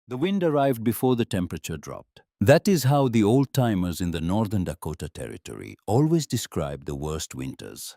The wind arrived before the temperature dropped. That is how the old-timers in the northern Dakota Territory always describe the worst winters.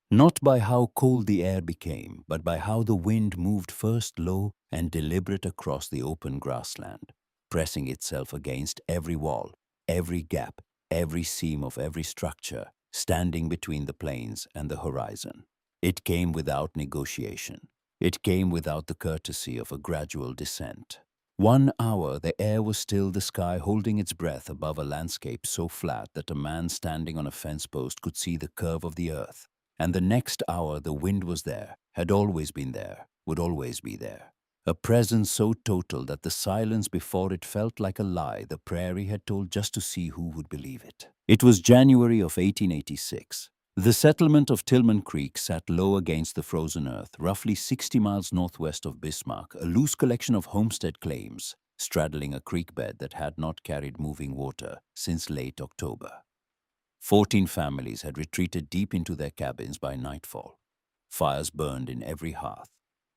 Not by how cold the air became, but by how the wind moved first low and deliberate across the open grassland, pressing itself against every wall, every gap, every seam of every structure, standing between the plains and the horizon. It came without negotiation. It came without the courtesy of a gradual descent. 1 hour the air was still, the sky holding its breath above a landscape so flat that a man standing on a fence post could see the curve of the earth. And the next hour the wind was there, had always been there, would always be there. A presence so total that the silence before it felt like a lie the prairie had told just to see who would believe it. It was January of 1886. The settlement of Tillman Creek sat low against the frozen earth, roughly 60 miles northwest of Bismarck, a loose collection of homestead claims, straddling a creek bed that had not carried moving water since late October. 14 families had retreated deep into their cabins by nightfall. Fires burned in every hearth.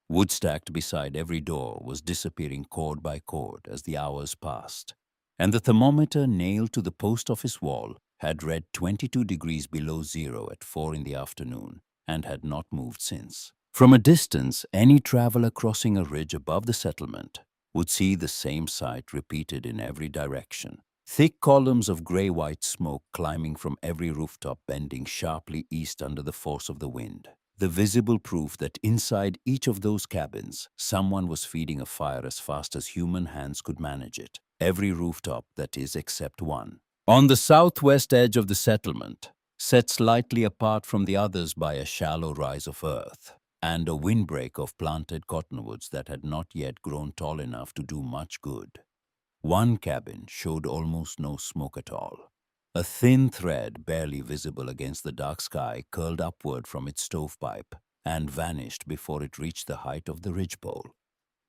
Wood stacked beside every door was disappearing cord by cord as the hours passed. And the thermometer nailed to the post office wall had read 22 degrees below zero at 4 in the afternoon and had not moved since. From a distance, any traveler crossing a ridge above the settlement would see the same sight repeated in every direction. Thick columns of gray-white smoke climbing from every rooftop, bending sharply east under the force of the wind. The visible proof that inside each of those cabins, someone was feeding a fire as fast as human hands could manage it. Every rooftop, that is, except one. On the southwest edge of the settlement, set slightly apart from the others by a shallow rise of earth, and a windbreak of planted cottonwoods that had not yet grown tall enough to do much good. One cabin showed almost no smoke at all. A thin thread, barely visible against the dark sky, curled upward from its stovepipe and vanished before it reached the height of the ridgepole.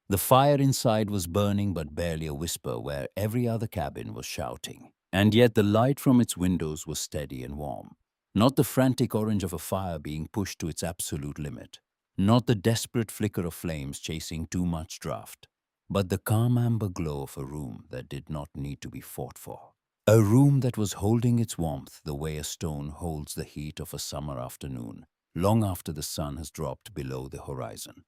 The fire inside was burning, but barely a whisper where every other cabin was shouting. And yet the light from its windows was steady and warm. Not the frantic orange of a fire being pushed to its absolute limit. Not the desperate flicker of flames chasing too much draft. But the calm amber glow of a room that did not need to be fought for. A room that was holding its warmth the way a stone holds the heat of a summer afternoon, long after the sun has dropped below the horizon.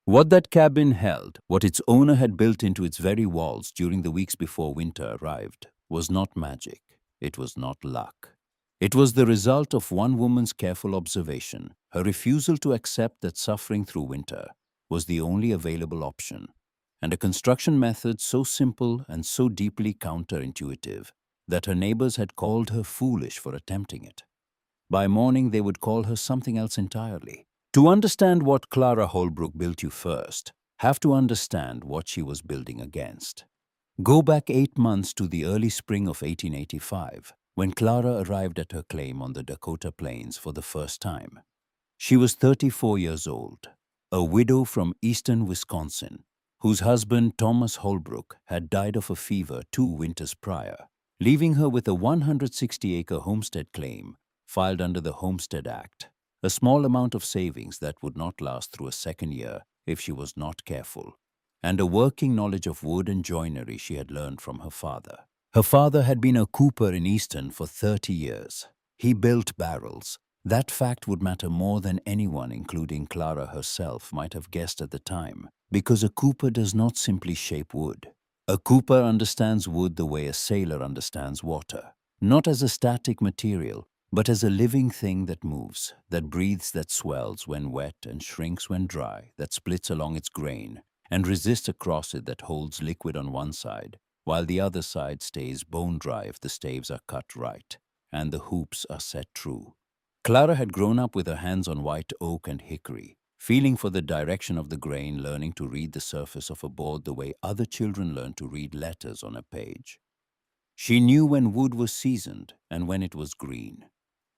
What that cabin held, what its owner had built into its very walls during the weeks before winter arrived, was not magic. It was not luck. It was the result of one woman's careful observation, her refusal to accept that suffering through winter was the only available option, and a construction method so simple and so deeply counterintuitive that her neighbors had called her foolish for attempting it. By morning, they would call her something else entirely. To understand what Clara Holbrook built, you first have to understand what she was building against. Go back 8 months to the early spring of 1885, when Clara arrived at her claim on the Dakota Plains for the first time. She was 34 years old, a widow from eastern Wisconsin, whose husband, Thomas Holbrook, had died of a fever 2 winters prior, leaving her with a 160-acre homestead claim filed under the Homestead Act, a small amount of savings that would not last through a second year if she was not careful, and a working knowledge of wood and joinery she had learned from her father. Her father had been a cooper in Easton for 30 years. He built barrels. That fact would matter more than anyone, including Clara herself, might have guessed at the time, because a cooper does not simply shape wood. A cooper understands wood the way a sailor understands water, not as a static material, but as a living thing that moves, that breathes, that swells when wet and shrinks when dry, that splits along its grain and resists across it, that holds liquid on one side, while the other side stays bone dry if the staves are cut right and the hoops are set true. Clara had grown up with her hands on white oak and hickory, feeling for the direction of the grain, learning to read the surface of a board the way other children learn to read letters on a page. She knew when wood was seasoned and when it was green.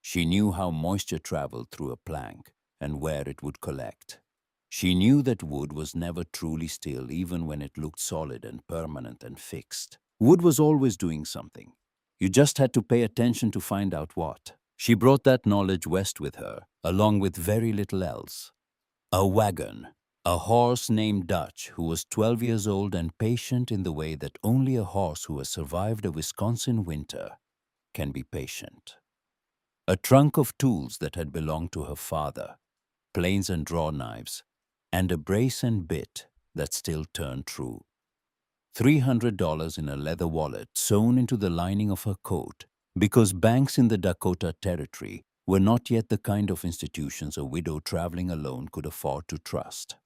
She knew how moisture traveled through a plank and where it would collect. She knew that wood was never truly still, even when it looked solid and permanent and fixed. Wood was always doing something. You just had to pay attention to find out what. She brought that knowledge west with her, along with very little else. A wagon, A horse named Dutch, who was 12 years old and patient in the way that only a horse who has survived a Wisconsin winter can be patient. A trunk of tools that had belonged to her father, planes and draw knives, and a brace and bit that still turned true. $300 in a leather wallet sewn into the lining of her coat, because banks in the Dakota Territory were not yet the kind of institutions a widow traveling alone could afford to trust.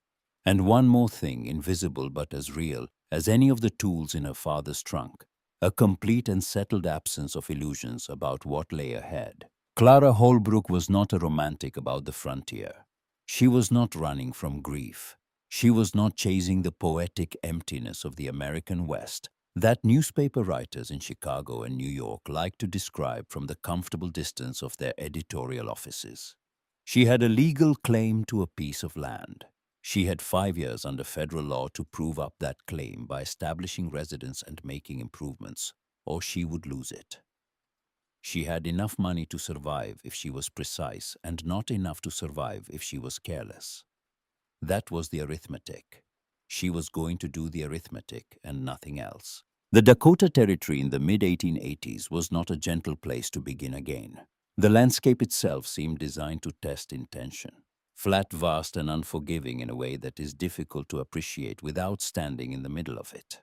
And one more thing, invisible but as real as any of the tools in her father's trunk, a complete and settled absence of illusions about what lay ahead. Clara Holbrook was not a romantic about the frontier. She was not running from grief. She was not chasing the poetic emptiness of the American West that newspaper writers in Chicago and New York like to describe from the comfortable distance of their editorial offices. She had a legal claim to a piece of land. She had 5 years under federal law to prove up that claim by establishing residence and making improvements, or she would lose it. She had enough money to survive if she was precise, and not enough to survive if she was careless. That was the arithmetic. She was going to do the arithmetic and nothing else. The Dakota Territory in the mid-1880s was not a gentle place to begin again. The landscape itself seemed designed to test intention. Flat, vast, and unforgiving in a way that is difficult to appreciate without standing in the middle of it.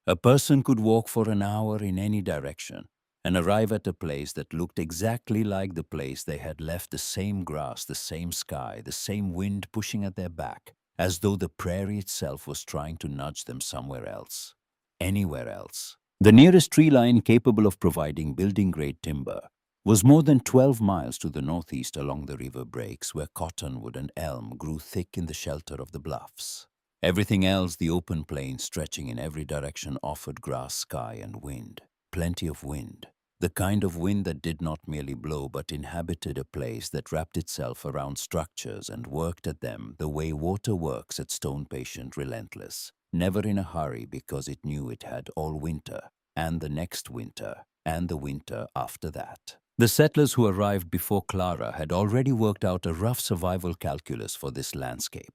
A person could walk for an hour in any direction and arrive at a place that looked exactly like the place they had left, the same grass, the same sky, the same wind pushing at their back, as though the prairie itself was trying to nudge them somewhere else, anywhere else. The nearest tree line capable of providing building-grade timber was more than 12 miles to the northeast along the river breaks, where cottonwood and elm grew thick in the shelter of the bluffs. Everything else, the open plain stretching in every direction, offered grass, sky, and wind. Plenty of wind. The kind of wind that did not merely blow but inhabited a place, that wrapped itself around structures and worked at them the way water works at stone, patient, relentless, never in a hurry, because it knew it had all winter, and the next winter, and the winter after that. The settlers who arrived before Clara had already worked out a rough survival calculus for this landscape.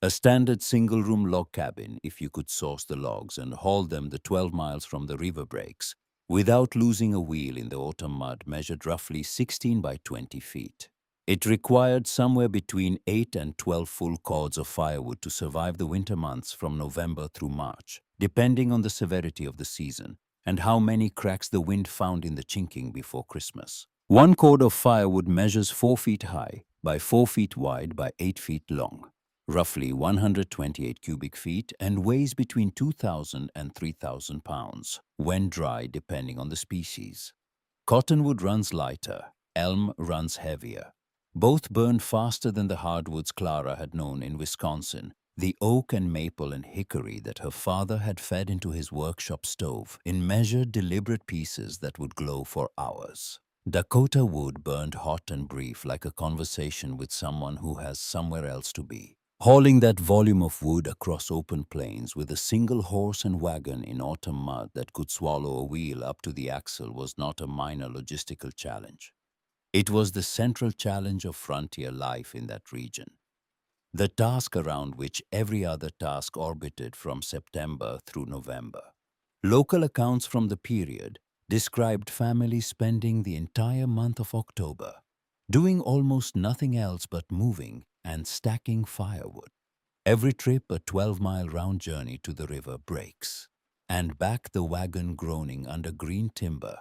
A standard single-room log cabin, if you could source the logs and haul them the 12 miles from the river breaks, without losing a wheel in the autumn mud, measured roughly 16 by 20 feet. It required somewhere between 8 and 12 full cords of firewood to survive the winter months from November through March, depending on the severity of the season and how many cracks the wind found in the chinking before Christmas. One cord of firewood measures 4 feet high by 4 feet wide by 8 feet long, roughly 128 cubic feet, and weighs between 2,000 and 3,000 pounds, when dry depending on the species. Cottonwood runs lighter, elm runs heavier. Both burned faster than the hardwoods Clara had known in Wisconsin, the oak and maple and hickory that her father had fed into his workshop stove in measured, deliberate pieces that would glow for hours. Dakota wood burned hot and brief, like a conversation with someone who has somewhere else to be. Hauling that volume of wood across open plains with a single horse and wagon in autumn mud that could swallow a wheel up to the axle was not a minor logistical challenge. It was the central challenge of frontier life in that region, the task around which every other task orbited from September through November. Local accounts from the period described families spending the entire month of October doing almost nothing else but moving and stacking firewood. Every trip a 12-mile round journey to the river breaks, and back the wagon groaning under green timber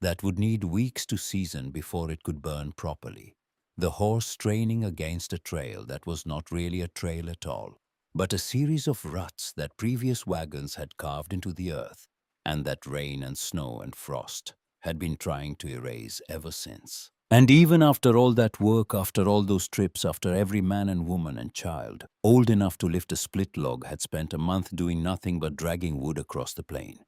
that would need weeks to season before it could burn properly. The horse straining against a trail that was not really a trail at all, but a series of ruts that previous wagons had carved into the earth, and that rain and snow and frost had been trying to erase ever since. And even after all that work, after all those trips, after every man and woman and child old enough to lift a split log had spent a month doing nothing but dragging wood across the plain,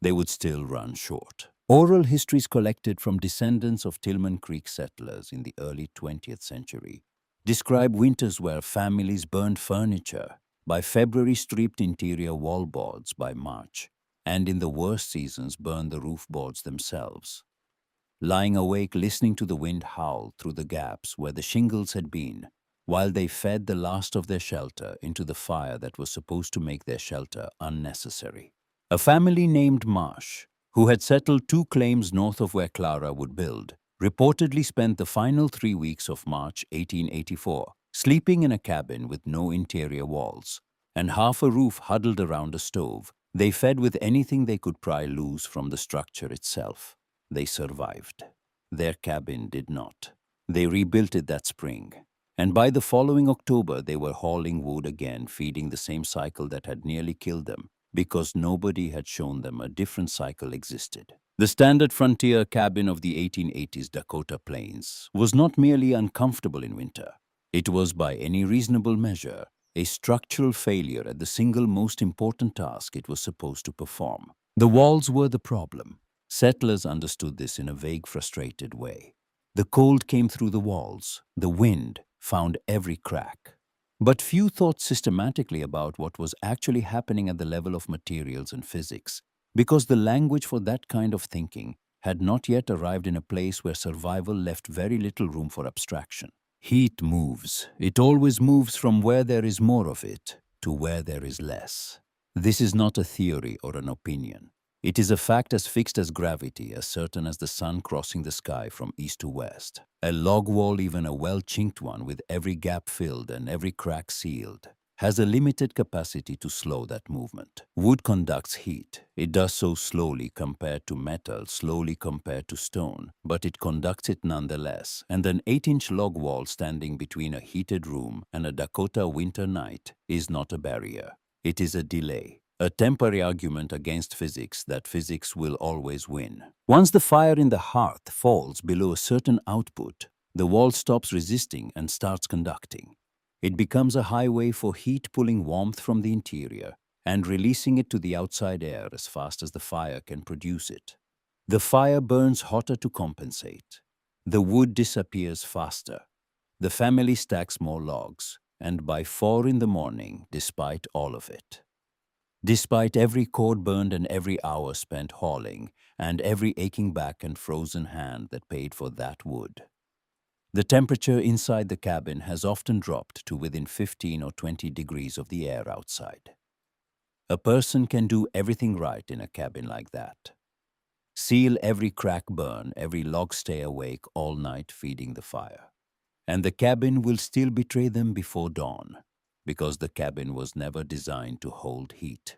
they would still run short. Oral histories collected from descendants of Tillman Creek settlers in the early 20th century describe winters where families burned furniture by February, stripped interior wall boards by March, and in the worst seasons burned the roof boards themselves. Lying awake listening to the wind howl through the gaps where the shingles had been, while they fed the last of their shelter into the fire that was supposed to make their shelter unnecessary. A family named Marsh, who had settled 2 claims north of where Clara would build, reportedly spent the final 3 weeks of March 1884 sleeping in a cabin with no interior walls and half a roof huddled around a stove. They fed with anything they could pry loose from the structure itself. They survived. Their cabin did not. They rebuilt it that spring, and by the following October they were hauling wood again, feeding the same cycle that had nearly killed them, because nobody had shown them a different cycle existed. The standard frontier cabin of the 1880s Dakota Plains was not merely uncomfortable in winter. It was, by any reasonable measure, a structural failure at the single most important task it was supposed to perform. The walls were the problem. Settlers understood this in a vague, frustrated way. The cold came through the walls. The wind found every crack. But few thought systematically about what was actually happening at the level of materials and physics, because the language for that kind of thinking had not yet arrived in a place where survival left very little room for abstraction. Heat moves. It always moves from where there is more of it to where there is less. This is not a theory or an opinion. It is a fact as fixed as gravity, as certain as the sun crossing the sky from east to west. A log wall, even a well-chinked one with every gap filled and every crack sealed, has a limited capacity to slow that movement. Wood conducts heat. It does so slowly compared to metal, slowly compared to stone, but it conducts it nonetheless, and an 8-inch log wall standing between a heated room and a Dakota winter night is not a barrier. It is a delay. A temporary argument against physics that physics will always win. Once the fire in the hearth falls below a certain output, the wall stops resisting and starts conducting. It becomes a highway for heat, pulling warmth from the interior and releasing it to the outside air as fast as the fire can produce it. The fire burns hotter to compensate. The wood disappears faster. The family stacks more logs, and by 4 in the morning, despite all of it, despite every cord burned and every hour spent hauling, and every aching back and frozen hand that paid for that wood, the temperature inside the cabin has often dropped to within 15 or 20 degrees of the air outside. A person can do everything right in a cabin like that. Seal every crack, burn every log, stay awake all night feeding the fire. And the cabin will still betray them before dawn, because the cabin was never designed to hold heat.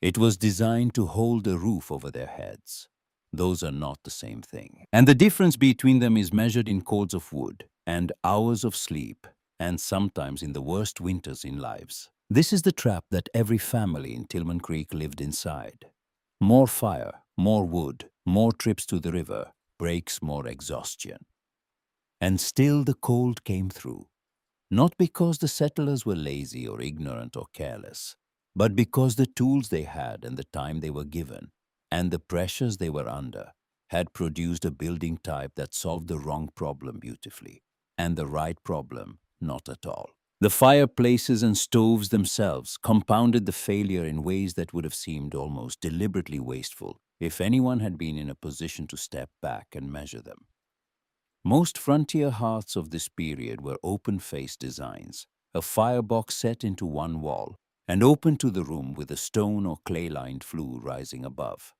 It was designed to hold a roof over their heads. Those are not the same thing. And the difference between them is measured in cords of wood and hours of sleep, and sometimes in the worst winters in lives. This is the trap that every family in Tillman Creek lived inside. More fire, more wood, more trips to the river, breaks more exhaustion. And still the cold came through. Not because the settlers were lazy or ignorant or careless, but because the tools they had and the time they were given and the pressures they were under had produced a building type that solved the wrong problem beautifully and the right problem not at all. The fireplaces and stoves themselves compounded the failure in ways that would have seemed almost deliberately wasteful if anyone had been in a position to step back and measure them. Most frontier hearths of this period were open-face designs, a firebox set into one wall and open to the room with a stone or clay-lined flue rising above.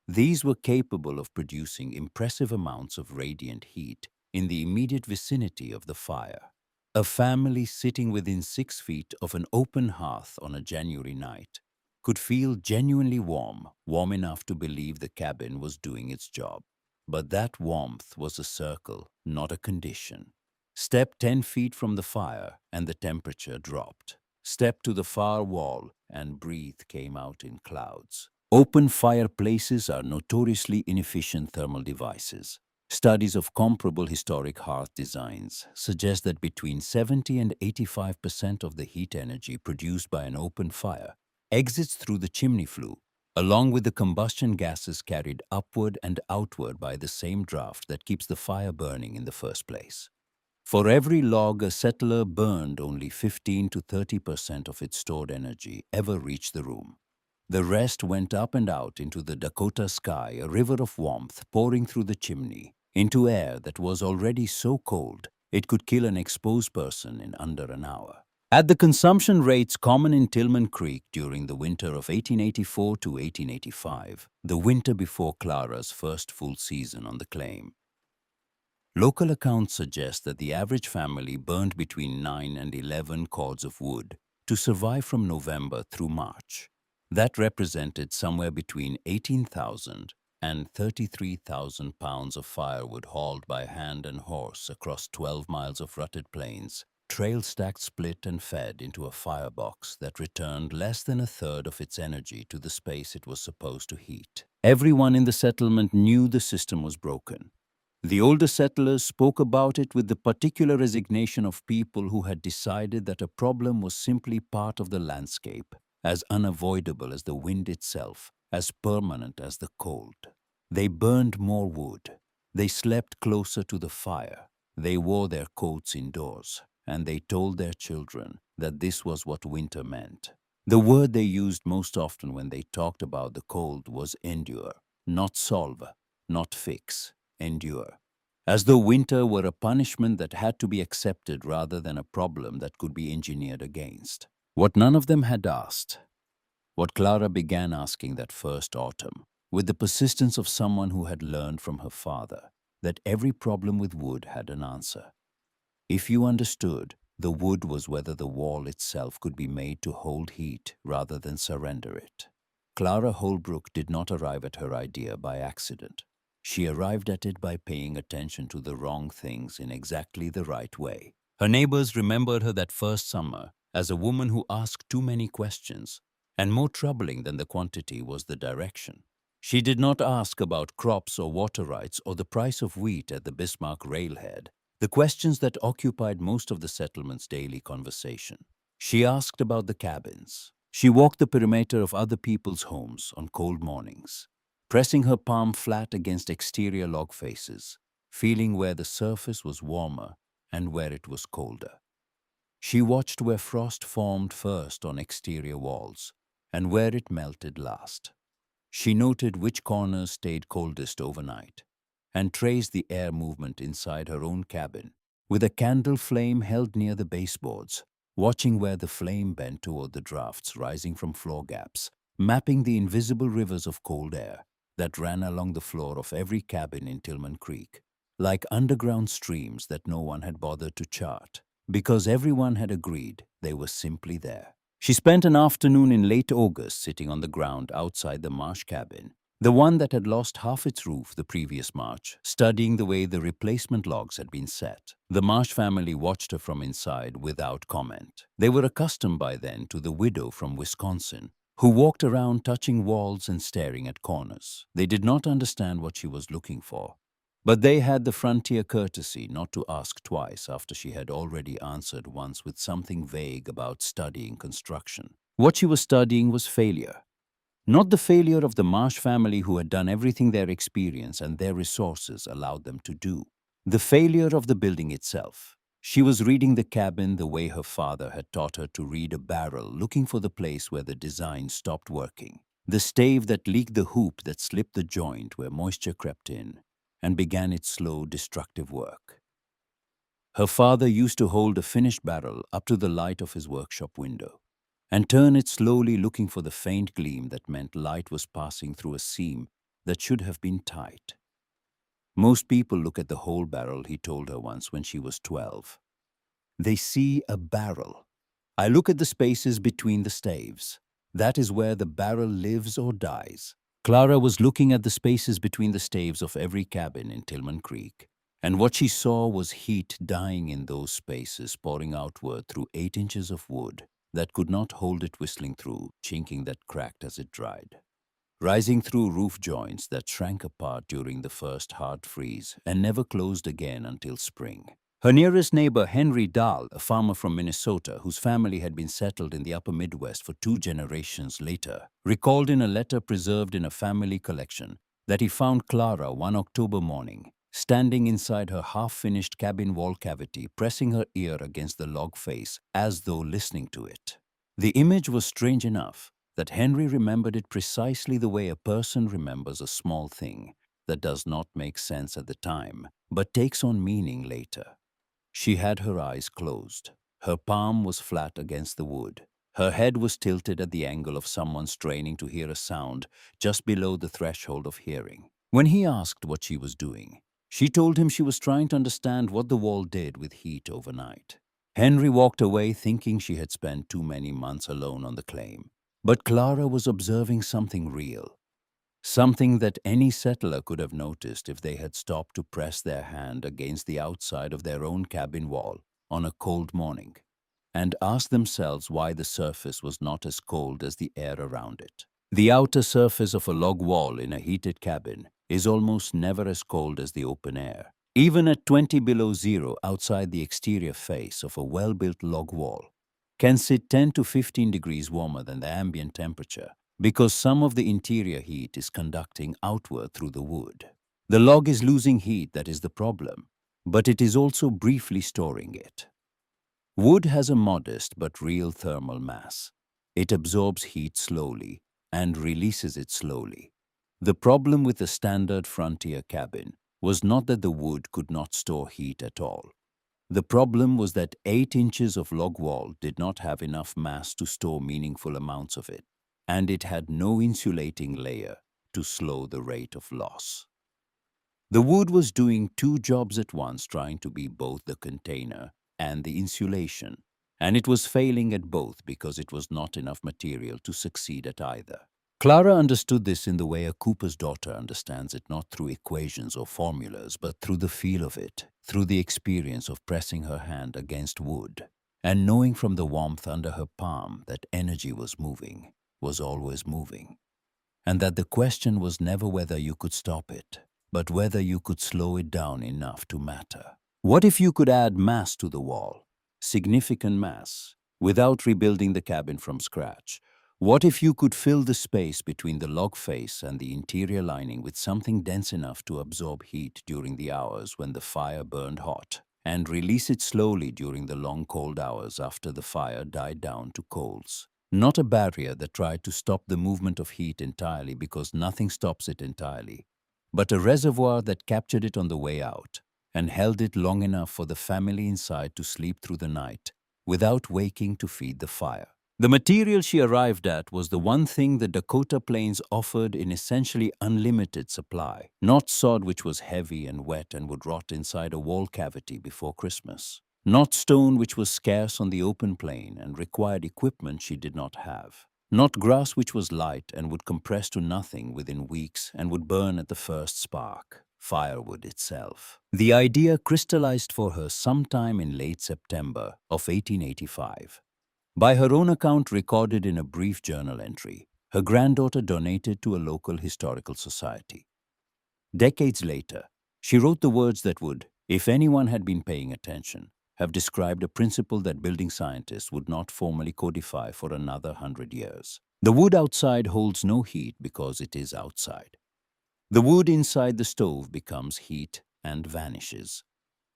These were capable of producing impressive amounts of radiant heat in the immediate vicinity of the fire. A family sitting within 6 feet of an open hearth on a January night could feel genuinely warm, warm enough to believe the cabin was doing its job. But that warmth was a circle, not a condition. Step 10 feet from the fire and the temperature dropped. Step to the far wall and breath came out in clouds. Open fireplaces are notoriously inefficient thermal devices. Studies of comparable historic hearth designs suggest that between 70 and 85% of the heat energy produced by an open fire exits through the chimney flue, along with the combustion gases carried upward and outward by the same draft that keeps the fire burning in the first place. For every log a settler burned, only 15 to 30% of its stored energy ever reached the room. The rest went up and out into the Dakota sky, a river of warmth pouring through the chimney, into air that was already so cold It could kill an exposed person in under an hour. At the consumption rates common in Tillman Creek during the winter of 1884 to 1885, the winter before Clara's first full season on the claim, local accounts suggest that the average family burned between 9 and 11 cords of wood to survive from November through March. That represented somewhere between 18,000 and 33,000 pounds of firewood hauled by hand and horse across 12 miles of rutted plains, trail stacked, split and fed into a firebox that returned less than a third of its energy to the space it was supposed to heat. Everyone in the settlement knew the system was broken. The older settlers spoke about it with the particular resignation of people who had decided that a problem was simply part of the landscape, as unavoidable as the wind itself, as permanent as the cold. They burned more wood. They slept closer to the fire. They wore their coats indoors, and they told their children that this was what winter meant. The word they used most often when they talked about the cold was endure, not solve, not fix. Endure, as though winter were a punishment that had to be accepted rather than a problem that could be engineered against. What none of them had asked, what Clara began asking that first autumn, with the persistence of someone who had learned from her father that every problem with wood had an answer. If you understood, the wood was whether the wall itself could be made to hold heat rather than surrender it. Clara Holbrook did not arrive at her idea by accident. She arrived at it by paying attention to the wrong things in exactly the right way. Her neighbors remembered her that first summer as a woman who asked too many questions, and more troubling than the quantity was the direction. She did not ask about crops or water rights or the price of wheat at the Bismarck railhead, the questions that occupied most of the settlement's daily conversation. She asked about the cabins. She walked the perimeter of other people's homes on cold mornings, pressing her palm flat against exterior log faces, feeling where the surface was warmer and where it was colder. She watched where frost formed first on exterior walls and where it melted last. She noted which corners stayed coldest overnight and traced the air movement inside her own cabin with a candle flame held near the baseboards, watching where the flame bent toward the drafts rising from floor gaps, mapping the invisible rivers of cold air that ran along the floor of every cabin in Tillman Creek, like underground streams that no one had bothered to chart, because everyone had agreed they were simply there. She spent an afternoon in late August sitting on the ground outside the Marsh cabin, the one that had lost half its roof the previous March, studying the way the replacement logs had been set. The Marsh family watched her from inside without comment. They were accustomed by then to the widow from Wisconsin, who walked around touching walls and staring at corners. They did not understand what she was looking for, but they had the frontier courtesy not to ask twice after she had already answered once with something vague about studying construction. What she was studying was failure. Not the failure of the Marsh family who had done everything their experience and their resources allowed them to do. The failure of the building itself. She was reading the cabin the way her father had taught her to read a barrel, looking for the place where the design stopped working. The stave that leaked, the hoop that slipped, the joint where moisture crept in and began its slow, destructive work. Her father used to hold a finished barrel up to the light of his workshop window and turn it slowly, looking for the faint gleam that meant light was passing through a seam that should have been tight. Most people look at the whole barrel, he told her once when she was 12. They see a barrel. I look at the spaces between the staves. That is where the barrel lives or dies. Clara was looking at the spaces between the staves of every cabin in Tillman Creek, and what she saw was heat dying in those spaces, pouring outward through 8 inches of wood that could not hold it, whistling through, chinking that cracked as it dried, rising through roof joints that shrank apart during the first hard freeze and never closed again until spring. Her nearest neighbor, Henry Dahl, a farmer from Minnesota whose family had been settled in the upper Midwest for 2 generations later, recalled in a letter preserved in a family collection that he found Clara one October morning, standing inside her half-finished cabin wall cavity, pressing her ear against the log face as though listening to it. The image was strange enough that Henry remembered it precisely the way a person remembers a small thing that does not make sense at the time, but takes on meaning later. She had her eyes closed. Her palm was flat against the wood. Her head was tilted at the angle of someone straining to hear a sound just below the threshold of hearing. When he asked what she was doing, she told him she was trying to understand what the wall did with heat overnight. Henry walked away thinking she had spent too many months alone on the claim. But Clara was observing something real. Something that any settler could have noticed if they had stopped to press their hand against the outside of their own cabin wall on a cold morning and asked themselves why the surface was not as cold as the air around it. The outer surface of a log wall in a heated cabin is almost never as cold as the open air. Even at 20 below zero outside, the exterior face of a well-built log wall can sit 10 to 15 degrees warmer than the ambient temperature because some of the interior heat is conducting outward through the wood. The log is losing heat, that is the problem, but it is also briefly storing it. Wood has a modest but real thermal mass. It absorbs heat slowly and releases it slowly. The problem with the standard frontier cabin was not that the wood could not store heat at all. The problem was that 8 inches of log wall did not have enough mass to store meaningful amounts of it, and it had no insulating layer to slow the rate of loss. The wood was doing two jobs at once, trying to be both the container and the insulation, and it was failing at both because it was not enough material to succeed at either. Clara understood this in the way a cooper's daughter understands it, not through equations or formulas, but through the feel of it, through the experience of pressing her hand against wood, and knowing from the warmth under her palm that energy was moving, was always moving, and that the question was never whether you could stop it, but whether you could slow it down enough to matter. What if you could add mass to the wall, significant mass, without rebuilding the cabin from scratch? What if you could fill the space between the log face and the interior lining with something dense enough to absorb heat during the hours when the fire burned hot, and release it slowly during the long cold hours after the fire died down to coals? Not a barrier that tried to stop the movement of heat entirely, because nothing stops it entirely, but a reservoir that captured it on the way out and held it long enough for the family inside to sleep through the night without waking to feed the fire. The material she arrived at was the one thing the Dakota Plains offered in essentially unlimited supply, not sod, which was heavy and wet and would rot inside a wall cavity before Christmas, not stone, which was scarce on the open plain and required equipment she did not have, not grass, which was light and would compress to nothing within weeks and would burn at the first spark. Firewood itself. The idea crystallized for her sometime in late September of 1885. By her own account, recorded in a brief journal entry, her granddaughter donated to a local historical society. Decades later, she wrote the words that would, if anyone had been paying attention, have described a principle that building scientists would not formally codify for another 100 years. The wood outside holds no heat because it is outside. The wood inside the stove becomes heat and vanishes.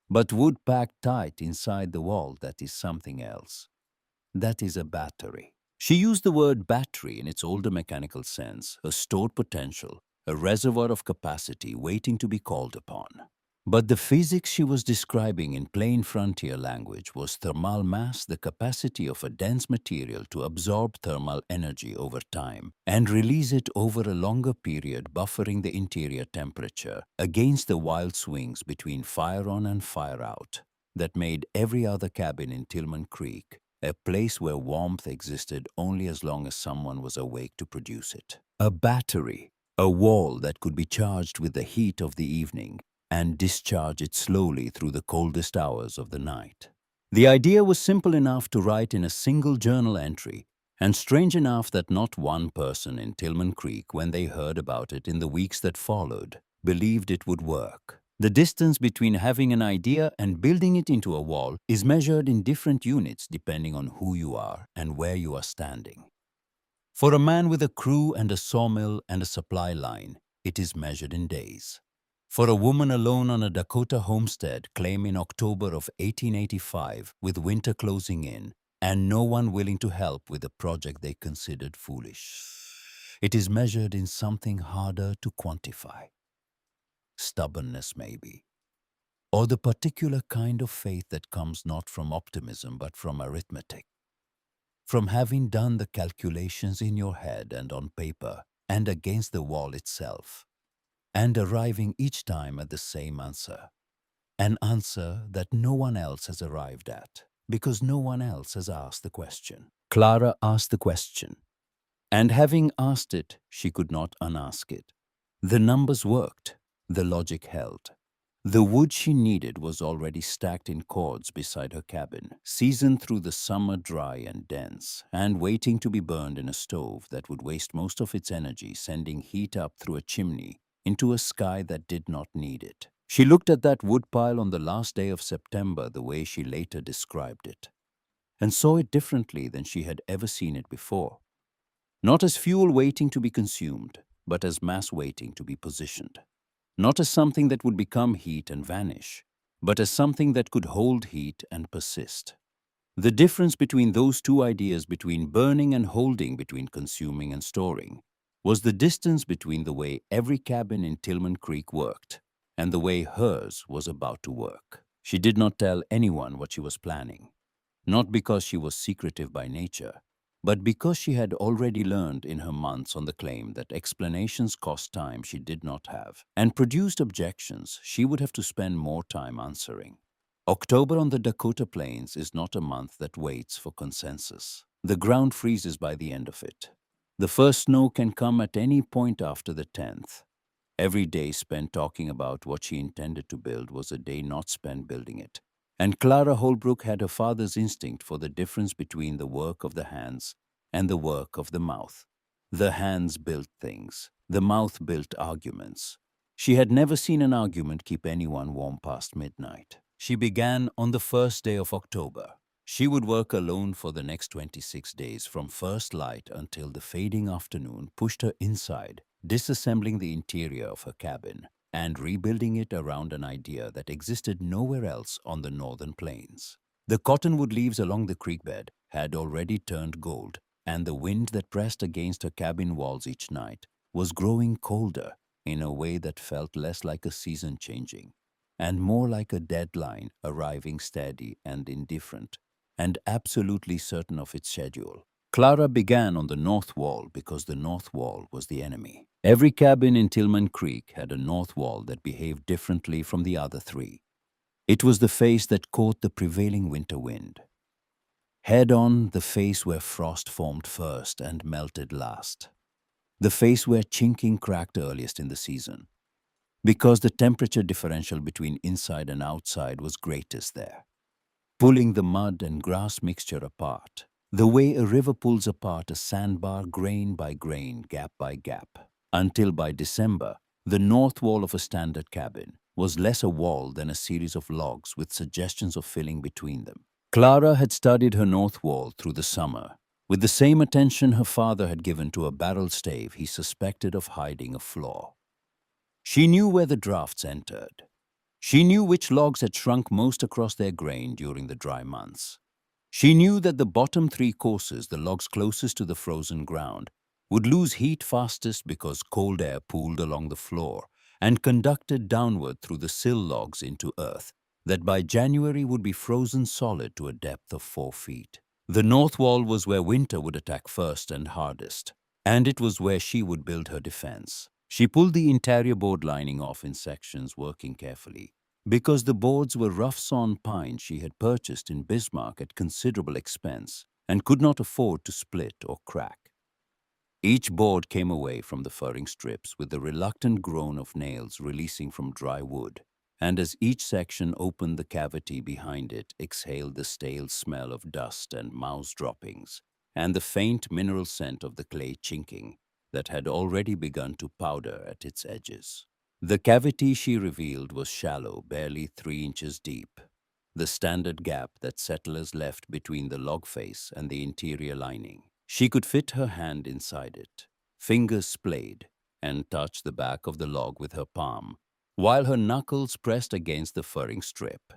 But wood packed tight inside the wall, that is something else. That is a battery. She used the word battery in its older mechanical sense, a stored potential, a reservoir of capacity waiting to be called upon. But the physics she was describing in plain frontier language was thermal mass, the capacity of a dense material to absorb thermal energy over time and release it over a longer period, buffering the interior temperature against the wild swings between fire on and fire out that made every other cabin in Tillman Creek a place where warmth existed only as long as someone was awake to produce it. A battery, a wall that could be charged with the heat of the evening and discharge it slowly through the coldest hours of the night. The idea was simple enough to write in a single journal entry, and strange enough that not one person in Tillman Creek, when they heard about it in the weeks that followed, believed it would work. The distance between having an idea and building it into a wall is measured in different units depending on who you are and where you are standing. For a man with a crew and a sawmill and a supply line, it is measured in days. For a woman alone on a Dakota homestead claim in October of 1885, with winter closing in and no one willing to help with a project they considered foolish, it is measured in something harder to quantify. Stubbornness, maybe. or the particular kind of faith that comes not from optimism but from arithmetic, from having done the calculations in your head and on paper and against the wall itself, and arriving each time at the same answer, an answer that no one else has arrived at, because no one else has asked the question. Clara asked the question, and having asked it, she could not unask it. The numbers worked, the logic held. The wood she needed was already stacked in cords beside her cabin, seasoned through the summer dry and dense, and waiting to be burned in a stove that would waste most of its energy sending heat up through a chimney into a sky that did not need it. She looked at that woodpile on the last day of September the way she later described it, and saw it differently than she had ever seen it before. Not as fuel waiting to be consumed, but as mass waiting to be positioned. Not as something that would become heat and vanish, but as something that could hold heat and persist. The difference between those two ideas, between burning and holding, between consuming and storing, was the distance between the way every cabin in Tillman Creek worked and the way hers was about to work. She did not tell anyone what she was planning, not because she was secretive by nature, but because she had already learned in her months on the claim that explanations cost time she did not have, and produced objections she would have to spend more time answering. October on the Dakota Plains is not a month that waits for consensus. The ground freezes by the end of it. The first snow can come at any point after the 10th. Every day spent talking about what she intended to build was a day not spent building it. And Clara Holbrook had her father's instinct for the difference between the work of the hands and the work of the mouth. The hands built things. The mouth built arguments. She had never seen an argument keep anyone warm past midnight. She began on the first day of October. She would work alone for the next 26 days from first light until the fading afternoon pushed her inside, disassembling the interior of her cabin and rebuilding it around an idea that existed nowhere else on the northern plains. The cottonwood leaves along the creek bed had already turned gold, and the wind that pressed against her cabin walls each night was growing colder in a way that felt less like a season changing and more like a deadline arriving steady and indifferent and absolutely certain of its schedule. Clara began on the north wall because the north wall was the enemy. Every cabin in Tillman Creek had a north wall that behaved differently from the other three. It was the face that caught the prevailing winter wind. Head on, the face where frost formed first and melted last. The face where chinking cracked earliest in the season, because the temperature differential between inside and outside was greatest there, pulling the mud and grass mixture apart, the way a river pulls apart a sandbar grain by grain, gap by gap, until by December, the north wall of a standard cabin was less a wall than a series of logs with suggestions of filling between them. Clara had studied her north wall through the summer, with the same attention her father had given to a barrel stave he suspected of hiding a flaw. She knew where the drafts entered. She knew which logs had shrunk most across their grain during the dry months. She knew that the bottom three courses, the logs closest to the frozen ground, would lose heat fastest because cold air pooled along the floor and conducted downward through the sill logs into earth that by January would be frozen solid to a depth of 4 feet. The north wall was where winter would attack first and hardest, and it was where she would build her defense. She pulled the interior board lining off in sections, working carefully, because the boards were rough-sawn pine she had purchased in Bismarck at considerable expense and could not afford to split or crack. Each board came away from the furring strips with the reluctant groan of nails releasing from dry wood, and as each section opened, the cavity behind it exhaled the stale smell of dust and mouse droppings and the faint mineral scent of the clay chinking that had already begun to powder at its edges. The cavity she revealed was shallow, barely 3 inches deep, the standard gap that settlers left between the log face and the interior lining. She could fit her hand inside it, fingers splayed, and touch the back of the log with her palm, while her knuckles pressed against the furring strip.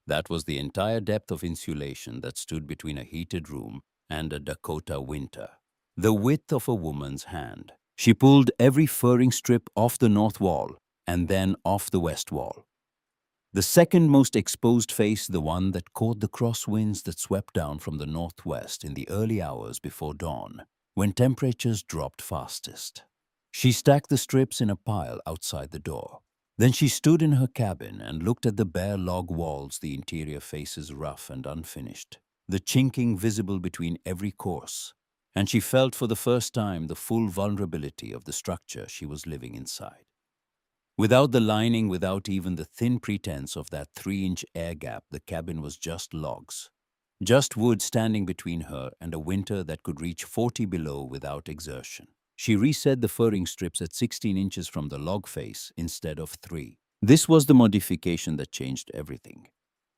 That was the entire depth of insulation that stood between a heated room and a Dakota winter. The width of a woman's hand. She pulled every furring strip off the north wall and then off the west wall. The second most exposed face, the one that caught the crosswinds that swept down from the northwest in the early hours before dawn, when temperatures dropped fastest. She stacked the strips in a pile outside the door. Then she stood in her cabin and looked at the bare log walls, the interior faces rough and unfinished, the chinking visible between every course, and she felt for the first time the full vulnerability of the structure she was living inside. Without the lining, without even the thin pretense of that 3-inch air gap, the cabin was just logs. Just wood standing between her and a winter that could reach 40 below without exertion. She reset the furring strips at 16 inches from the log face instead of 3. This was the modification that changed everything.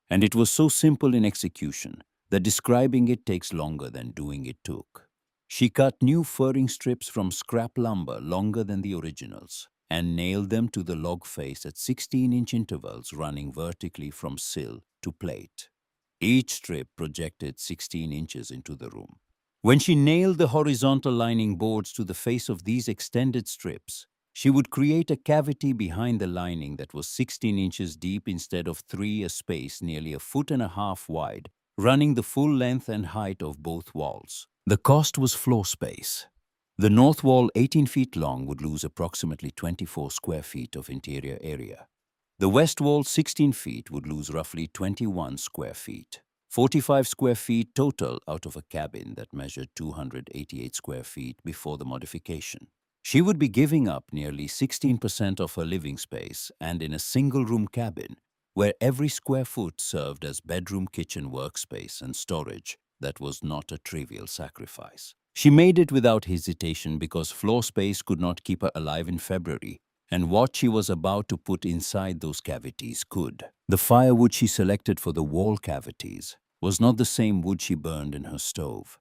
And it was so simple in execution that describing it takes longer than doing it took. She cut new furring strips from scrap lumber longer than the originals and nailed them to the log face at 16-inch intervals running vertically from sill to plate. Each strip projected 16 inches into the room. When she nailed the horizontal lining boards to the face of these extended strips, she would create a cavity behind the lining that was 16 inches deep instead of 3, a space nearly 1.5 feet wide, running the full length and height of both walls. The cost was floor space. The north wall, 18 feet long, would lose approximately 24 square feet of interior area. The west wall, 16 feet, would lose roughly 21 square feet. 45 square feet total out of a cabin that measured 288 square feet before the modification. She would be giving up nearly 16% of her living space, and in a single-room cabin, where every square foot served as bedroom, kitchen, workspace, and storage, that was not a trivial sacrifice. She made it without hesitation because floor space could not keep her alive in February, and what she was about to put inside those cavities could. The firewood she selected for the wall cavities was not the same wood she burned in her stove.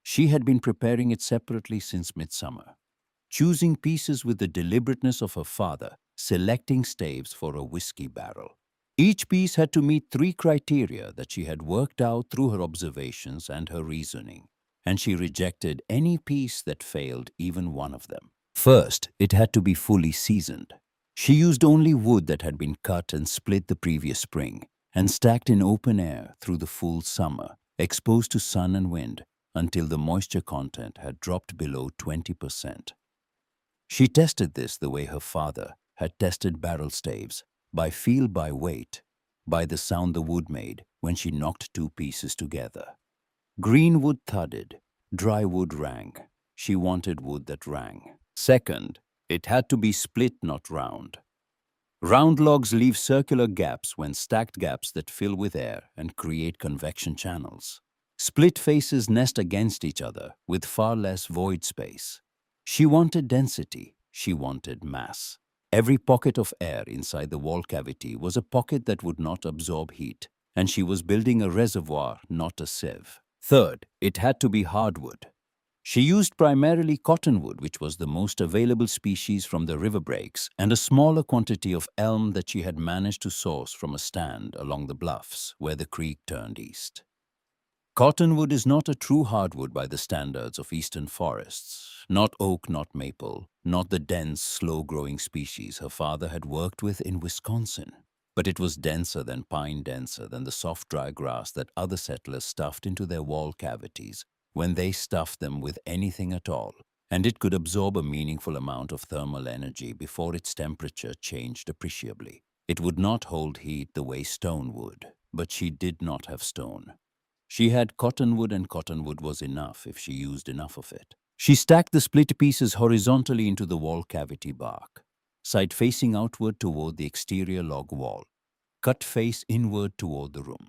She had been preparing it separately since midsummer, choosing pieces with the deliberateness of her father, selecting staves for a whiskey barrel. Each piece had to meet 3 criteria that she had worked out through her observations and her reasoning, and she rejected any piece that failed even one of them. First, it had to be fully seasoned. She used only wood that had been cut and split the previous spring and stacked in open air through the full summer, exposed to sun and wind until the moisture content had dropped below 20%. She tested this the way her father had tested barrel staves, by feel, by weight, by the sound the wood made when she knocked 2 pieces together. Green wood thudded, dry wood rang. She wanted wood that rang. Second, it had to be split, not round. Round logs leave circular gaps when stacked gaps that fill with air and create convection channels. Split faces nest against each other with far less void space. She wanted density. She wanted mass. Every pocket of air inside the wall cavity was a pocket that would not absorb heat, and she was building a reservoir, not a sieve. Third, it had to be hardwood. She used primarily cottonwood, which was the most available species from the river breaks, and a smaller quantity of elm that she had managed to source from a stand along the bluffs where the creek turned east. Cottonwood is not a true hardwood by the standards of eastern forests, not oak, not maple, not the dense, slow-growing species her father had worked with in Wisconsin. But it was denser than pine, denser than the soft, dry grass that other settlers stuffed into their wall cavities when they stuffed them with anything at all, and it could absorb a meaningful amount of thermal energy before its temperature changed appreciably. It would not hold heat the way stone would, but she did not have stone. She had cottonwood, and cottonwood was enough if she used enough of it. She stacked the split pieces horizontally into the wall cavity bark, side facing outward toward the exterior log wall, cut face inward toward the room.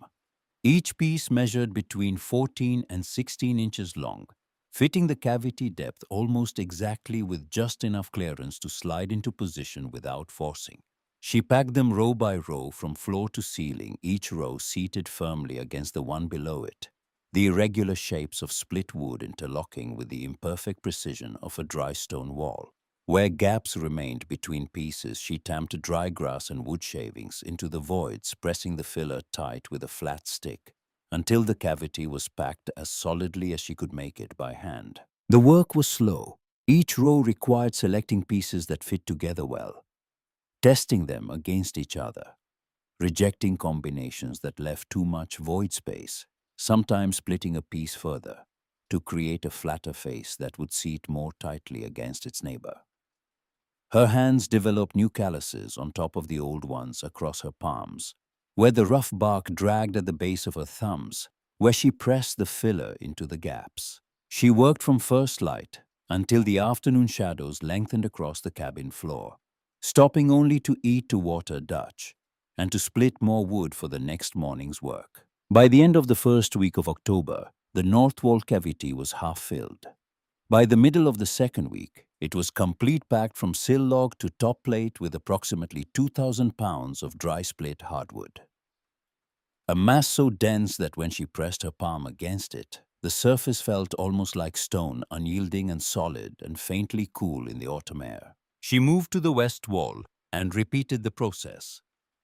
Each piece measured between 14 and 16 inches long, fitting the cavity depth almost exactly with just enough clearance to slide into position without forcing. She packed them row by row from floor to ceiling, each row seated firmly against the one below it, the irregular shapes of split wood interlocking with the imperfect precision of a dry stone wall. Where gaps remained between pieces, she tamped dry grass and wood shavings into the voids, pressing the filler tight with a flat stick until the cavity was packed as solidly as she could make it by hand. The work was slow. Each row required selecting pieces that fit together well, testing them against each other, rejecting combinations that left too much void space, sometimes splitting a piece further to create a flatter face that would seat more tightly against its neighbor. Her hands developed new calluses on top of the old ones across her palms, where the rough bark dragged at the base of her thumbs, where she pressed the filler into the gaps. She worked from first light until the afternoon shadows lengthened across the cabin floor, stopping only to eat to water Dutch and to split more wood for the next morning's work. By the end of the first week of October, the north wall cavity was half filled. By the middle of the second week, it was complete, packed from sill log to top plate with approximately 2,000 pounds of dry split hardwood. A mass so dense that when she pressed her palm against it, the surface felt almost like stone, unyielding and solid and faintly cool in the autumn air. She moved to the west wall and repeated the process.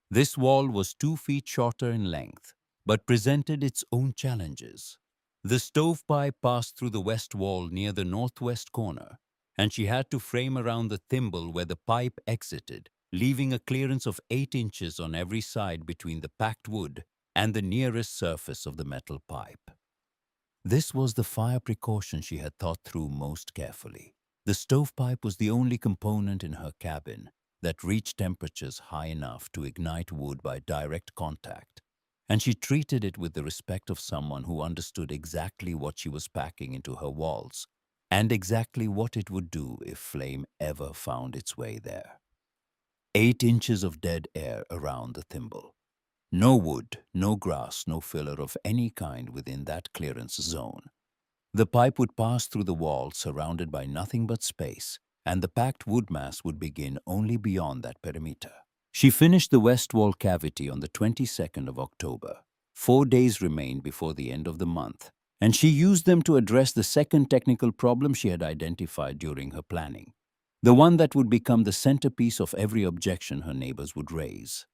This wall was 2 feet shorter in length, but presented its own challenges. The stovepipe passed through the west wall near the northwest corner, and she had to frame around the thimble where the pipe exited, leaving a clearance of 8 inches on every side between the packed wood and the nearest surface of the metal pipe. This was the fire precaution she had thought through most carefully. The stovepipe was the only component in her cabin that reached temperatures high enough to ignite wood by direct contact, and she treated it with the respect of someone who understood exactly what she was packing into her walls and exactly what it would do if flame ever found its way there. 8 inches of dead air around the thimble. No wood, no grass, no filler of any kind within that clearance zone. The pipe would pass through the wall surrounded by nothing but space, and the packed wood mass would begin only beyond that perimeter. She finished the west wall cavity on the 22nd of October. 4 days remained before the end of the month, and she used them to address the second technical problem she had identified during her planning, the one that would become the centerpiece of every objection her neighbors would raise: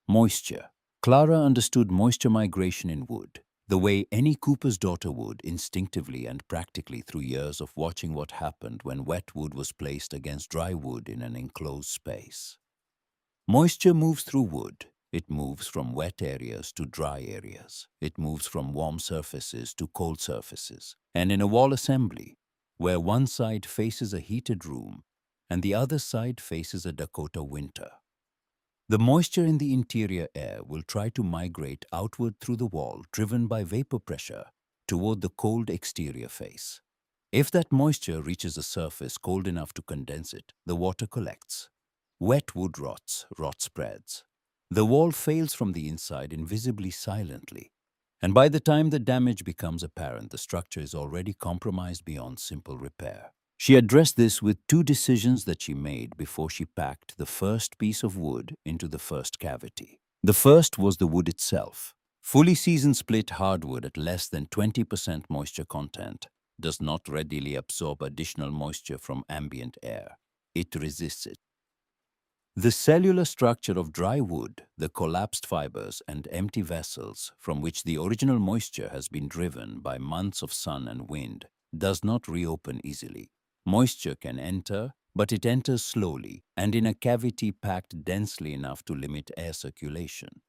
moisture. Clara understood moisture migration in wood, the way any cooper's daughter would, instinctively and practically through years of watching what happened when wet wood was placed against dry wood in an enclosed space. Moisture moves through wood. It moves from wet areas to dry areas. It moves from warm surfaces to cold surfaces. And in a wall assembly, where one side faces a heated room and the other side faces a Dakota winter, the moisture in the interior air will try to migrate outward through the wall, driven by vapor pressure, toward the cold exterior face. If that moisture reaches a surface cold enough to condense it, the water collects. Wet wood rots, rot spreads. The wall fails from the inside invisibly, silently, and by the time the damage becomes apparent, the structure is already compromised beyond simple repair. She addressed this with 2 decisions that she made before she packed the first piece of wood into the first cavity. The first was the wood itself. Fully seasoned split hardwood at less than 20% moisture content does not readily absorb additional moisture from ambient air. It resists it. The cellular structure of dry wood, the collapsed fibers and empty vessels from which the original moisture has been driven by months of sun and wind, does not reopen easily. Moisture can enter, but it enters slowly and in a cavity packed densely enough to limit air circulation.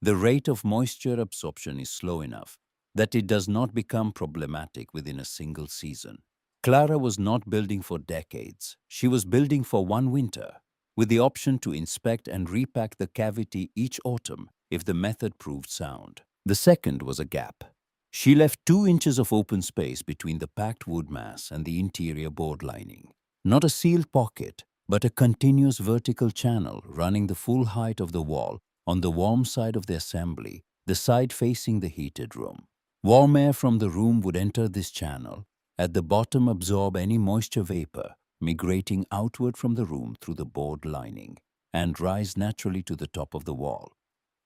The rate of moisture absorption is slow enough that it does not become problematic within a single season. Clara was not building for decades. She was building for one winter, with the option to inspect and repack the cavity each autumn if the method proved sound. The second was a gap. She left 2 inches of open space between the packed wood mass and the interior board lining. Not a sealed pocket, but a continuous vertical channel running the full height of the wall on the warm side of the assembly, the side facing the heated room. Warm air from the room would enter this channel, at the bottom absorb any moisture vapor, migrating outward from the room through the board lining, and rise naturally to the top of the wall,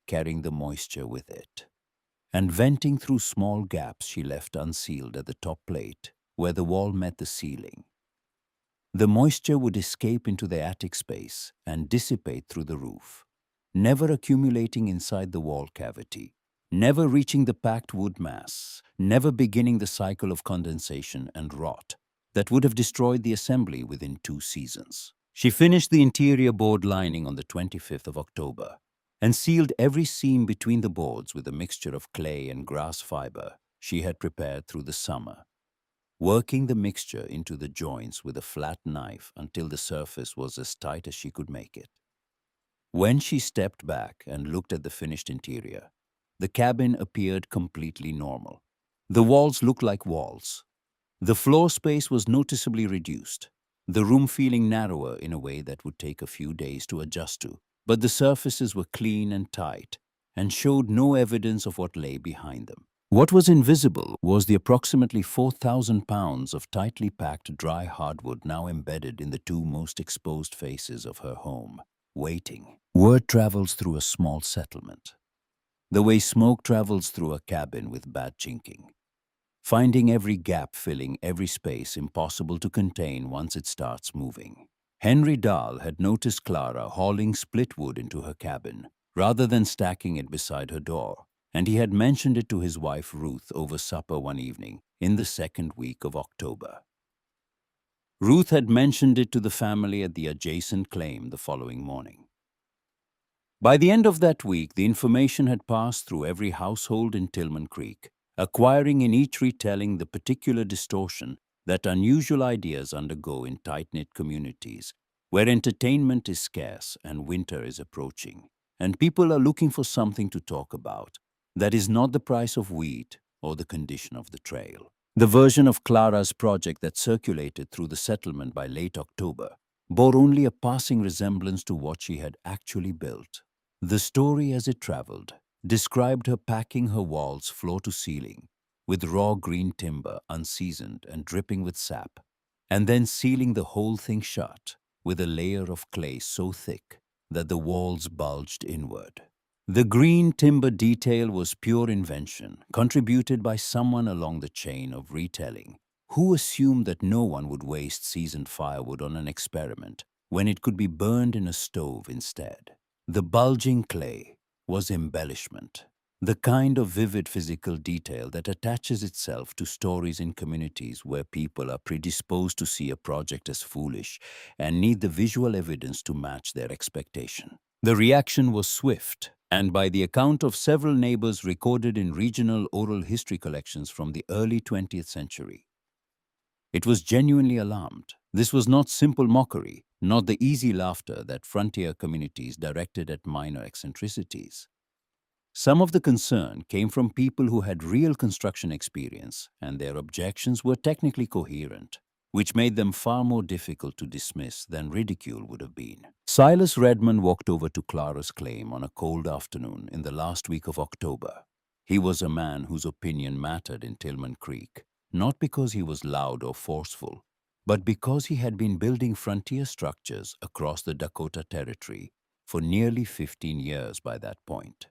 carrying the moisture with it, and venting through small gaps she left unsealed at the top plate, where the wall met the ceiling. The moisture would escape into the attic space and dissipate through the roof, never accumulating inside the wall cavity, never reaching the packed wood mass, never beginning the cycle of condensation and rot that would have destroyed the assembly within 2 seasons. She finished the interior board lining on the 25th of October, and sealed every seam between the boards with a mixture of clay and grass fiber she had prepared through the summer, working the mixture into the joints with a flat knife until the surface was as tight as she could make it. When she stepped back and looked at the finished interior, the cabin appeared completely normal. The walls looked like walls. The floor space was noticeably reduced, the room feeling narrower in a way that would take a few days to adjust to. But the surfaces were clean and tight and showed no evidence of what lay behind them. What was invisible was the approximately 4,000 pounds of tightly packed dry hardwood now embedded in the two most exposed faces of her home, waiting. Word travels through a small settlement, the way smoke travels through a cabin with bad chinking, finding every gap, filling every space impossible to contain once it starts moving. Henry Dahl had noticed Clara hauling split wood into her cabin, rather than stacking it beside her door, and he had mentioned it to his wife Ruth over supper one evening in the second week of October. Ruth had mentioned it to the family at the adjacent claim the following morning. By the end of that week, the information had passed through every household in Tillman Creek, acquiring in each retelling the particular distortion that unusual ideas undergo in tight-knit communities, where entertainment is scarce and winter is approaching, and people are looking for something to talk about that is not the price of wheat or the condition of the trail. The version of Clara's project that circulated through the settlement by late October bore only a passing resemblance to what she had actually built. The story as it traveled described her packing her walls floor to ceiling with raw green timber unseasoned and dripping with sap, and then sealing the whole thing shut with a layer of clay so thick that the walls bulged inward. The green timber detail was pure invention, contributed by someone along the chain of retelling, who assumed that no one would waste seasoned firewood on an experiment when it could be burned in a stove instead. The bulging clay was embellishment, the kind of vivid physical detail that attaches itself to stories in communities where people are predisposed to see a project as foolish and need the visual evidence to match their expectation. The reaction was swift, and by the account of several neighbors recorded in regional oral history collections from the early 20th century, it was genuinely alarmed. This was not simple mockery, not the easy laughter that frontier communities directed at minor eccentricities. Some of the concern came from people who had real construction experience, and their objections were technically coherent, which made them far more difficult to dismiss than ridicule would have been. Silas Redmond walked over to Clara's claim on a cold afternoon in the last week of October. He was a man whose opinion mattered in Tillman Creek, not because he was loud or forceful, but because he had been building frontier structures across the Dakota Territory for nearly 15 years by that point.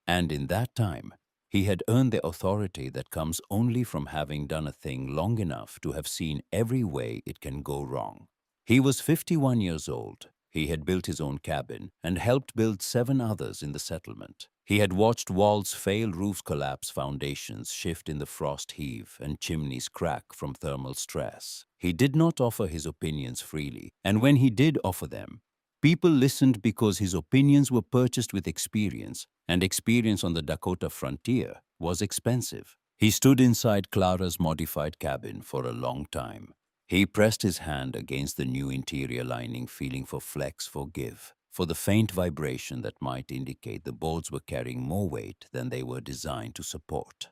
And in that time, he had earned the authority that comes only from having done a thing long enough to have seen every way it can go wrong. He was 51 years old. He had built his own cabin and helped build 7 others in the settlement. He had watched walls fail, roofs collapse, foundations shift in the frost heave, and chimneys crack from thermal stress. He did not offer his opinions freely, and when he did offer them, people listened because his opinions were purchased with experience, and experience on the Dakota frontier was expensive. He stood inside Clara's modified cabin for a long time. He pressed his hand against the new interior lining, feeling for flex, for give, for the faint vibration that might indicate the boards were carrying more weight than they were designed to support.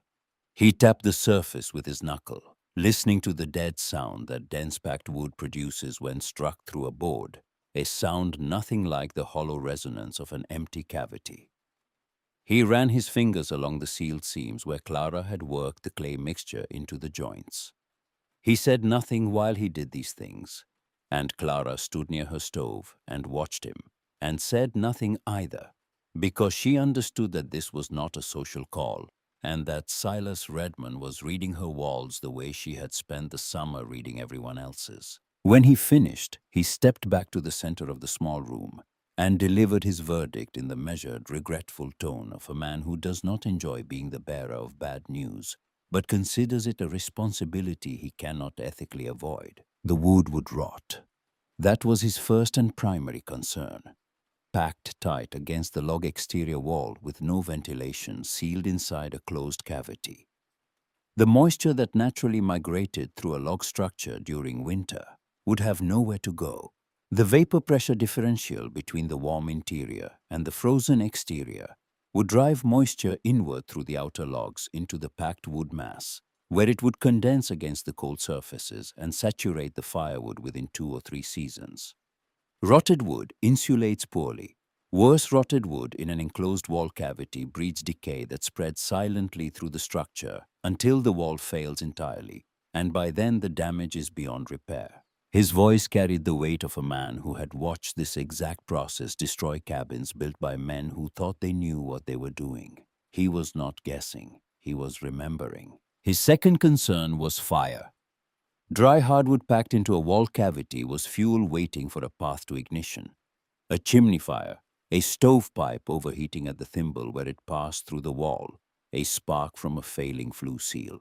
He tapped the surface with his knuckle, listening to the dead sound that dense-packed wood produces when struck through a board, a sound nothing like the hollow resonance of an empty cavity. He ran his fingers along the sealed seams where Clara had worked the clay mixture into the joints. He said nothing while he did these things, and Clara stood near her stove and watched him, and said nothing either, because she understood that this was not a social call, and that Silas Redmond was reading her walls the way she had spent the summer reading everyone else's. When he finished, he stepped back to the center of the small room and delivered his verdict in the measured, regretful tone of a man who does not enjoy being the bearer of bad news, but considers it a responsibility he cannot ethically avoid. The wood would rot. That was his first and primary concern. packed tight against the log exterior wall with no ventilation, sealed inside a closed cavity. The moisture that naturally migrated through a log structure during winter would have nowhere to go. The vapor pressure differential between the warm interior and the frozen exterior would drive moisture inward through the outer logs into the packed wood mass, where it would condense against the cold surfaces and saturate the firewood within 2 or 3 seasons. Rotted wood insulates poorly. Worse, rotted wood in an enclosed wall cavity breeds decay that spreads silently through the structure until the wall fails entirely, and by then the damage is beyond repair. His voice carried the weight of a man who had watched this exact process destroy cabins built by men who thought they knew what they were doing. He was not guessing, he was remembering. His second concern was fire. Dry hardwood packed into a wall cavity was fuel waiting for a path to ignition. A chimney fire, a stovepipe overheating at the thimble where it passed through the wall, a spark from a failing flue seal.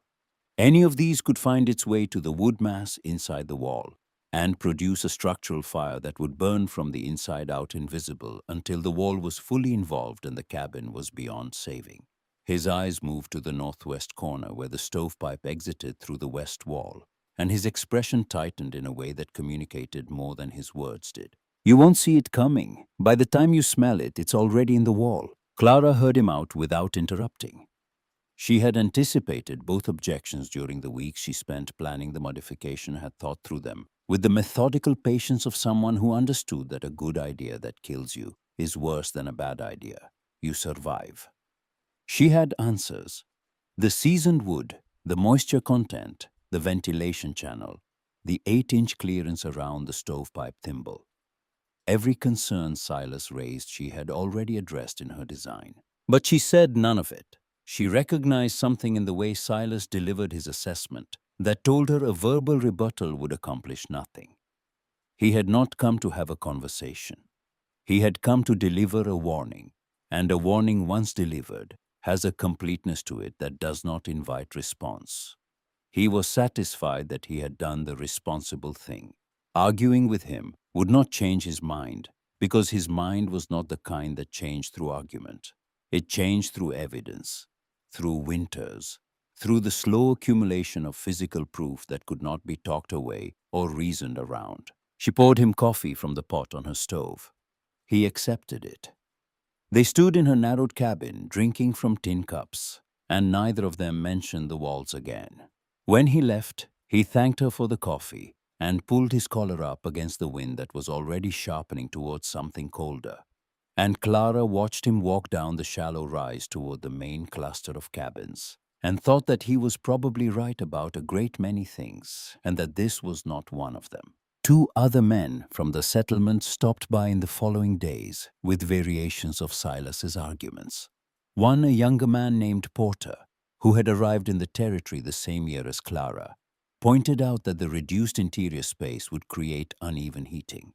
Any of these could find its way to the wood mass inside the wall and produce a structural fire that would burn from the inside out invisible until the wall was fully involved and the cabin was beyond saving. His eyes moved to the northwest corner where the stovepipe exited through the west wall, and his expression tightened in a way that communicated more than his words did. "You won't see it coming. By the time you smell it, it's already in the wall." Clara heard him out without interrupting. She had anticipated both objections during the weeks she spent planning the modification, had thought through them with the methodical patience of someone who understood that a good idea that kills you is worse than a bad idea. You survive. She had answers. The seasoned wood, the moisture content, the ventilation channel, the 8-inch clearance around the stovepipe thimble. Every concern Silas raised she had already addressed in her design. But she said none of it. She recognized something in the way Silas delivered his assessment that told her a verbal rebuttal would accomplish nothing. He had not come to have a conversation. He had come to deliver a warning, and a warning once delivered has a completeness to it that does not invite response. He was satisfied that he had done the responsible thing. Arguing with him would not change his mind, because his mind was not the kind that changed through argument. It changed through evidence, through winters, through the slow accumulation of physical proof that could not be talked away or reasoned around. She poured him coffee from the pot on her stove. He accepted it. They stood in her narrowed cabin, drinking from tin cups, and neither of them mentioned the walls again. When he left, he thanked her for the coffee and pulled his collar up against the wind that was already sharpening towards something colder. And Clara watched him walk down the shallow rise toward the main cluster of cabins, and thought that he was probably right about a great many things, and that this was not one of them. 2 other men from the settlement stopped by in the following days with variations of Silas's arguments. One, a younger man named Porter, who had arrived in the territory the same year as Clara, pointed out that the reduced interior space would create uneven heating.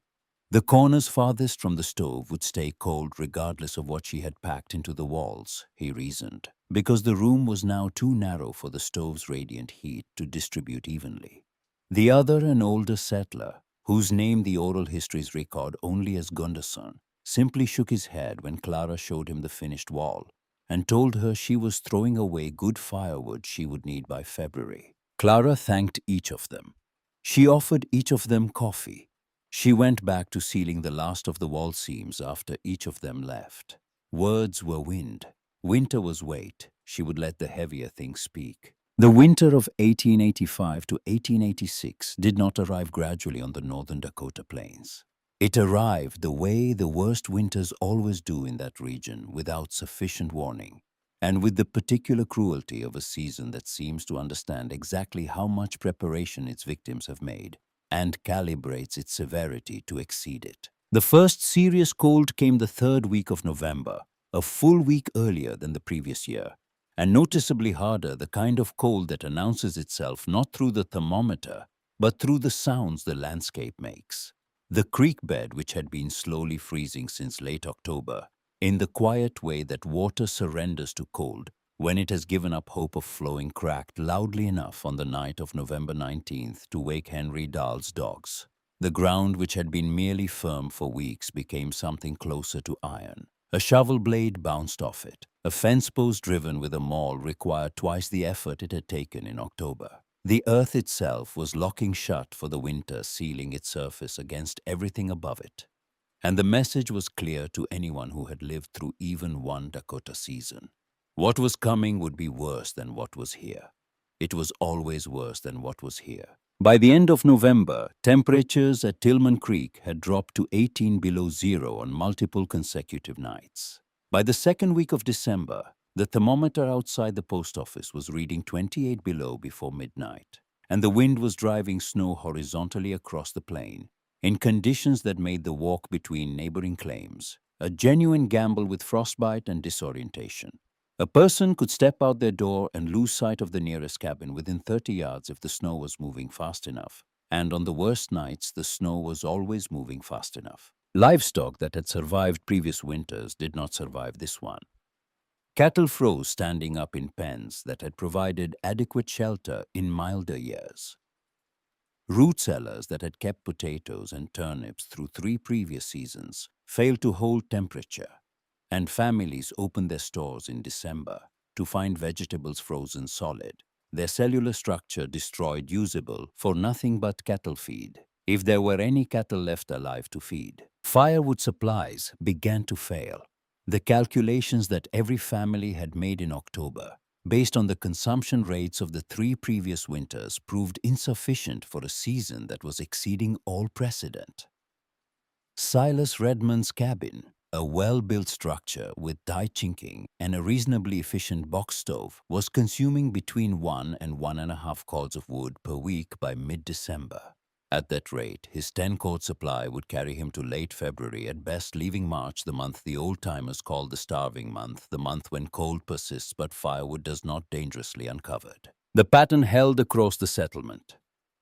The corners farthest from the stove would stay cold regardless of what she had packed into the walls, he reasoned, because the room was now too narrow for the stove's radiant heat to distribute evenly. The other, an older settler, whose name the oral histories record only as Gunderson, simply shook his head when Clara showed him the finished wall and told her she was throwing away good firewood she would need by February. Clara thanked each of them. She offered each of them coffee. She went back to sealing the last of the wall seams after each of them left. Words were wind. Winter was weight. She would let the heavier things speak. The winter of 1885 to 1886 did not arrive gradually on the northern Dakota plains. It arrived the way the worst winters always do in that region, without sufficient warning, and with the particular cruelty of a season that seems to understand exactly how much preparation its victims have made and calibrates its severity to exceed it. The first serious cold came the 3rd week of November, a full week earlier than the previous year, and noticeably harder, the kind of cold that announces itself not through the thermometer, but through the sounds the landscape makes. The creek bed, which had been slowly freezing since late October, in the quiet way that water surrenders to cold when it has given up hope of flowing, cracked loudly enough on the night of November 19th to wake Henry Dahl's dogs. The ground, which had been merely firm for weeks, became something closer to iron. A shovel blade bounced off it. A fence post driven with a maul required twice the effort it had taken in October. The earth itself was locking shut for the winter, sealing its surface against everything above it. And the message was clear to anyone who had lived through even one Dakota season. What was coming would be worse than what was here. It was always worse than what was here. By the end of November, temperatures at Tillman Creek had dropped to 18 below zero on multiple consecutive nights. By the second week of December, the thermometer outside the post office was reading 28 below before midnight, and the wind was driving snow horizontally across the plain, in conditions that made the walk between neighboring claims a genuine gamble with frostbite and disorientation. A person could step out their door and lose sight of the nearest cabin within 30 yards if the snow was moving fast enough. And on the worst nights, the snow was always moving fast enough. Livestock that had survived previous winters did not survive this one. Cattle froze standing up in pens that had provided adequate shelter in milder years. Root cellars that had kept potatoes and turnips through 3 previous seasons failed to hold temperature, and families opened their stores in December to find vegetables frozen solid, their cellular structure destroyed, usable for nothing but cattle feed, if there were any cattle left alive to feed. Firewood supplies began to fail. The calculations that every family had made in October, based on the consumption rates of the 3 previous winters, proved insufficient for a season that was exceeding all precedent. Silas Redmond's cabin, a well-built structure with die chinking and a reasonably efficient box stove, was consuming between 1 and 1.5 cords of wood per week by mid-December. At that rate, his 10-cord supply would carry him to late February at best, leaving March, the month the old-timers called the starving month, the month when cold persists but firewood does not, dangerously uncovered. The pattern held across the settlement.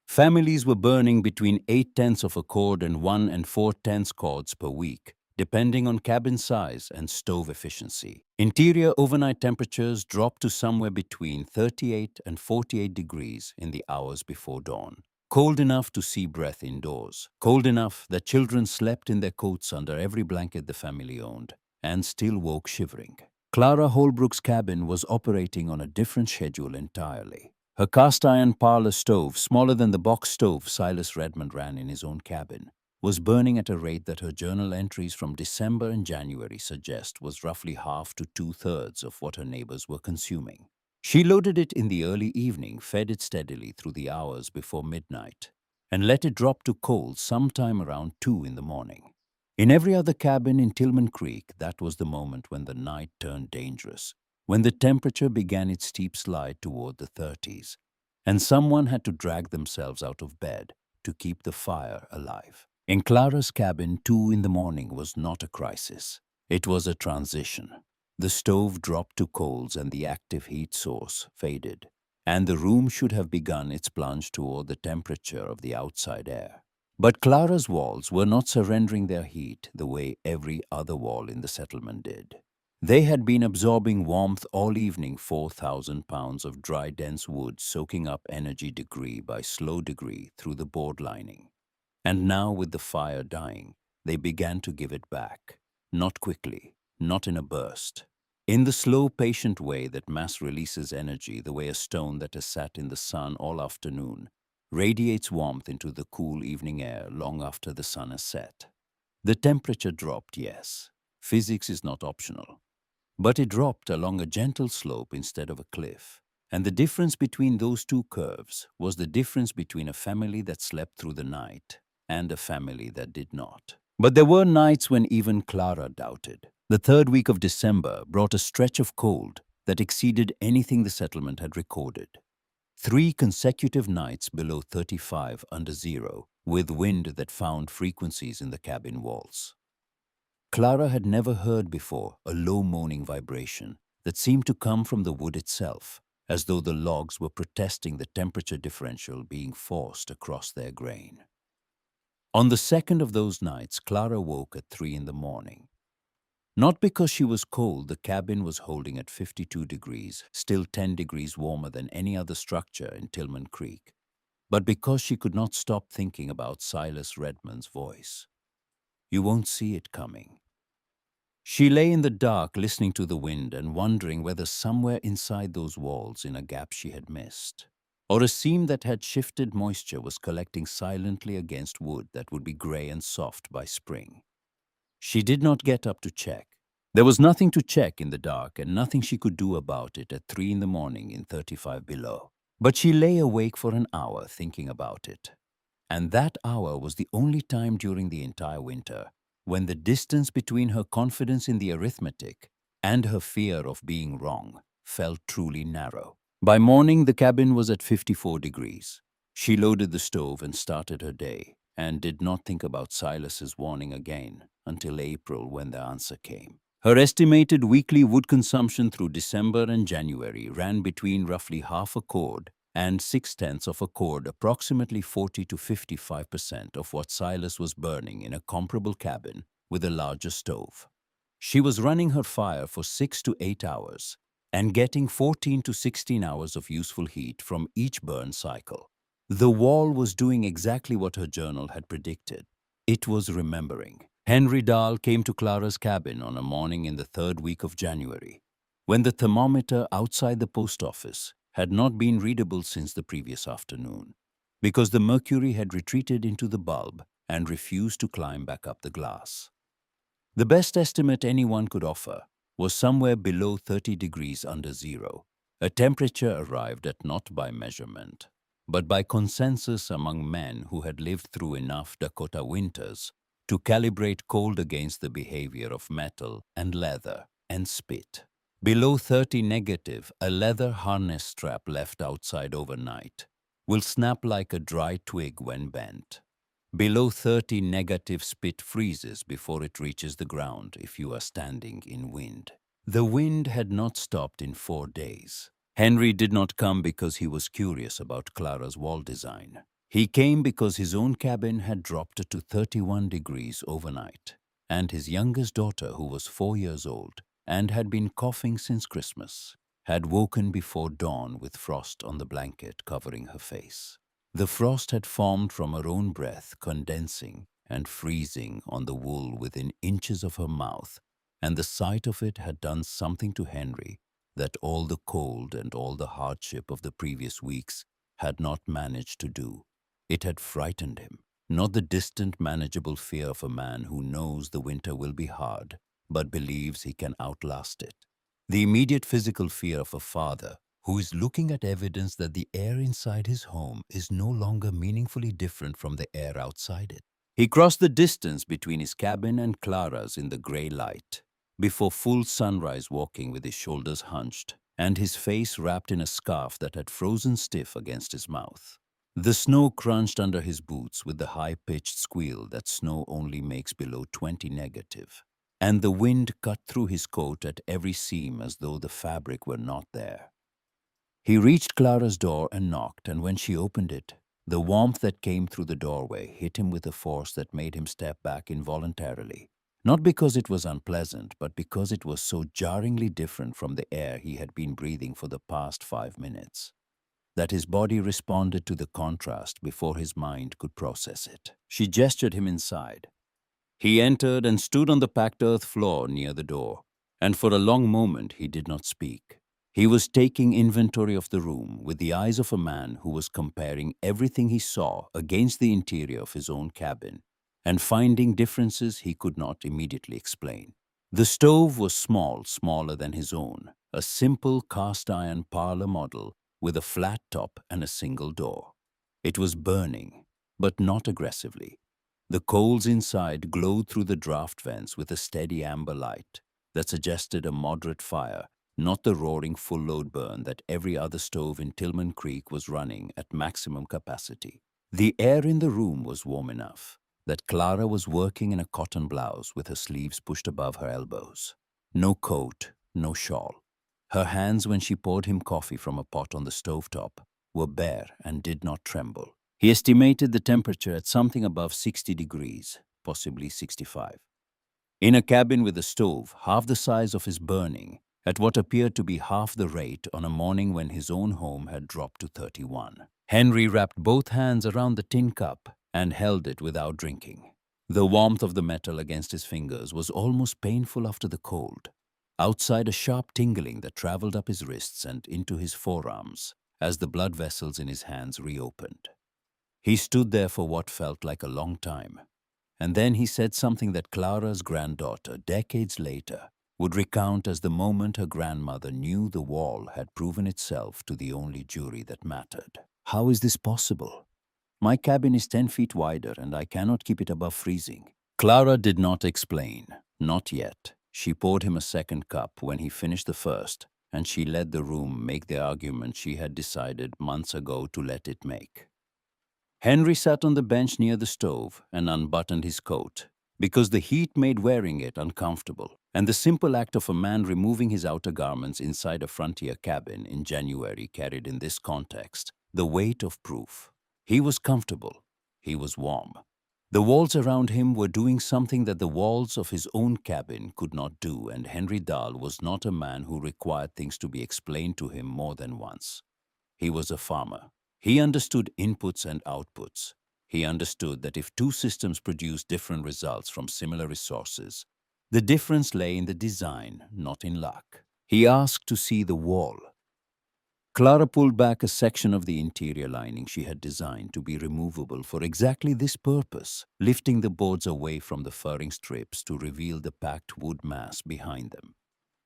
Families were burning between 0.8 of a cord and 1 and 4/10 cords per week, depending on cabin size and stove efficiency. Interior overnight temperatures dropped to somewhere between 38 and 48 degrees in the hours before dawn. Cold enough to see breath indoors. Cold enough that children slept in their coats under every blanket the family owned, and still woke shivering. Clara Holbrook's cabin was operating on a different schedule entirely. Her cast-iron parlor stove, smaller than the box stove Silas Redmond ran in his own cabin, was burning at a rate that her journal entries from December and January suggest was roughly half to 2/3 of what her neighbors were consuming. She loaded it in the early evening, fed it steadily through the hours before midnight, and let it drop to cold sometime around 2 in the morning. In every other cabin in Tillman Creek, that was the moment when the night turned dangerous, when the temperature began its steep slide toward the 30s, and someone had to drag themselves out of bed to keep the fire alive. In Clara's cabin, 2 in the morning was not a crisis. It was a transition. The stove dropped to coals and the active heat source faded, and the room should have begun its plunge toward the temperature of the outside air. But Clara's walls were not surrendering their heat the way every other wall in the settlement did. They had been absorbing warmth all evening, 4,000 pounds of dry, dense wood soaking up energy degree by slow degree through the board lining. And now, with the fire dying, they began to give it back. Not quickly, not in a burst. In the slow, patient way that mass releases energy, the way a stone that has sat in the sun all afternoon radiates warmth into the cool evening air long after the sun has set. The temperature dropped, yes. Physics is not optional. But it dropped along a gentle slope instead of a cliff. And the difference between those two curves was the difference between a family that slept through the night and a family that did not. But there were nights when even Clara doubted. The 3rd week of December brought a stretch of cold that exceeded anything the settlement had recorded. 3 consecutive nights below 35 under zero, with wind that found frequencies in the cabin walls. Clara had never heard before a low moaning vibration that seemed to come from the wood itself, as though the logs were protesting the temperature differential being forced across their grain. On the second of those nights, Clara woke at 3 in the morning. Not because she was cold, the cabin was holding at 52 degrees, still 10 degrees warmer than any other structure in Tillman Creek. but because she could not stop thinking about Silas Redmond's voice. "You won't see it coming." She lay in the dark listening to the wind and wondering whether somewhere inside those walls, in a gap she had missed, or a seam that had shifted moisture was collecting silently against wood that would be gray and soft by spring. She did not get up to check. There was nothing to check in the dark and nothing she could do about it at 3 in the morning in 35 below. But she lay awake for an hour thinking about it. And that hour was the only time during the entire winter when the distance between her confidence in the arithmetic and her fear of being wrong felt truly narrow. By morning, the cabin was at 54 degrees. She loaded the stove and started her day, and did not think about Silas's warning again until April, when the answer came. Her estimated weekly wood consumption through December and January ran between roughly half a cord and 6/10 of a cord, approximately 40 to 55% of what Silas was burning in a comparable cabin with a larger stove. She was running her fire for 6 to 8 hours and getting 14 to 16 hours of useful heat from each burn cycle. The wall was doing exactly what her journal had predicted. It was remembering. Henry Dahl came to Clara's cabin on a morning in the third week of January, when the thermometer outside the post office had not been readable since the previous afternoon, because the mercury had retreated into the bulb and refused to climb back up the glass. The best estimate anyone could offer was somewhere below 30 degrees under zero, a temperature arrived at not by measurement, but by consensus among men who had lived through enough Dakota winters to calibrate cold against the behavior of metal and leather and spit. Below 30 negative, a leather harness strap left outside overnight will snap like a dry twig when bent. Below 30 negative, spit freezes before it reaches the ground if you are standing in wind. The wind had not stopped in 4 days. Henry did not come because he was curious about Clara's wall design. He came because his own cabin had dropped to 31 degrees overnight, and his youngest daughter, who was 4 years old and had been coughing since Christmas, had woken before dawn with frost on the blanket covering her face. The frost had formed from her own breath, condensing and freezing on the wool within inches of her mouth, and the sight of it had done something to Henry that all the cold and all the hardship of the previous weeks had not managed to do. It had frightened him, not the distant, manageable fear of a man who knows the winter will be hard, but believes he can outlast it. The immediate physical fear of a father who is looking at evidence that the air inside his home is no longer meaningfully different from the air outside it. He crossed the distance between his cabin and Clara's in the gray light, before full sunrise, walking with his shoulders hunched and his face wrapped in a scarf that had frozen stiff against his mouth. The snow crunched under his boots with the high-pitched squeal that snow only makes below 20 negative, and the wind cut through his coat at every seam as though the fabric were not there. He reached Clara's door and knocked, and when she opened it, the warmth that came through the doorway hit him with a force that made him step back involuntarily, not because it was unpleasant, but because it was so jarringly different from the air he had been breathing for the past 5 minutes, that his body responded to the contrast before his mind could process it. She gestured him inside. He entered and stood on the packed earth floor near the door, and for a long moment he did not speak. He was taking inventory of the room with the eyes of a man who was comparing everything he saw against the interior of his own cabin and finding differences he could not immediately explain. The stove was small, smaller than his own, a simple cast-iron parlor model with a flat top and a single door. It was burning, but not aggressively. The coals inside glowed through the draft vents with a steady amber light that suggested a moderate fire, not the roaring full-load burn that every other stove in Tillman Creek was running at maximum capacity. The air in the room was warm enough that Clara was working in a cotton blouse with her sleeves pushed above her elbows. No coat, no shawl. Her hands, when she poured him coffee from a pot on the stovetop, were bare and did not tremble. He estimated the temperature at something above 60 degrees, possibly 65. In a cabin with a stove half the size of his burning, at what appeared to be half the rate on a morning when his own home had dropped to 31. Henry wrapped both hands around the tin cup and held it without drinking. The warmth of the metal against his fingers was almost painful after the cold. Outside, a sharp tingling that traveled up his wrists and into his forearms as the blood vessels in his hands reopened. He stood there for what felt like a long time, and then he said something that Clara's granddaughter, decades later, would recount as the moment her grandmother knew the wall had proven itself to the only jury that mattered. "How is this possible? My cabin is 10 feet wider and I cannot keep it above freezing." Clara did not explain, not yet. She poured him a second cup when he finished the first, and she let the room make the argument she had decided months ago to let it make. Henry sat on the bench near the stove and unbuttoned his coat, because the heat made wearing it uncomfortable, and the simple act of a man removing his outer garments inside a frontier cabin in January carried in this context the weight of proof. He was comfortable. He was warm. The walls around him were doing something that the walls of his own cabin could not do, and Henry Dahl was not a man who required things to be explained to him more than once. He was a farmer. He understood inputs and outputs. He understood that if two systems produced different results from similar resources, the difference lay in the design, not in luck. He asked to see the wall. Clara pulled back a section of the interior lining she had designed to be removable for exactly this purpose, lifting the boards away from the furring strips to reveal the packed wood mass behind them.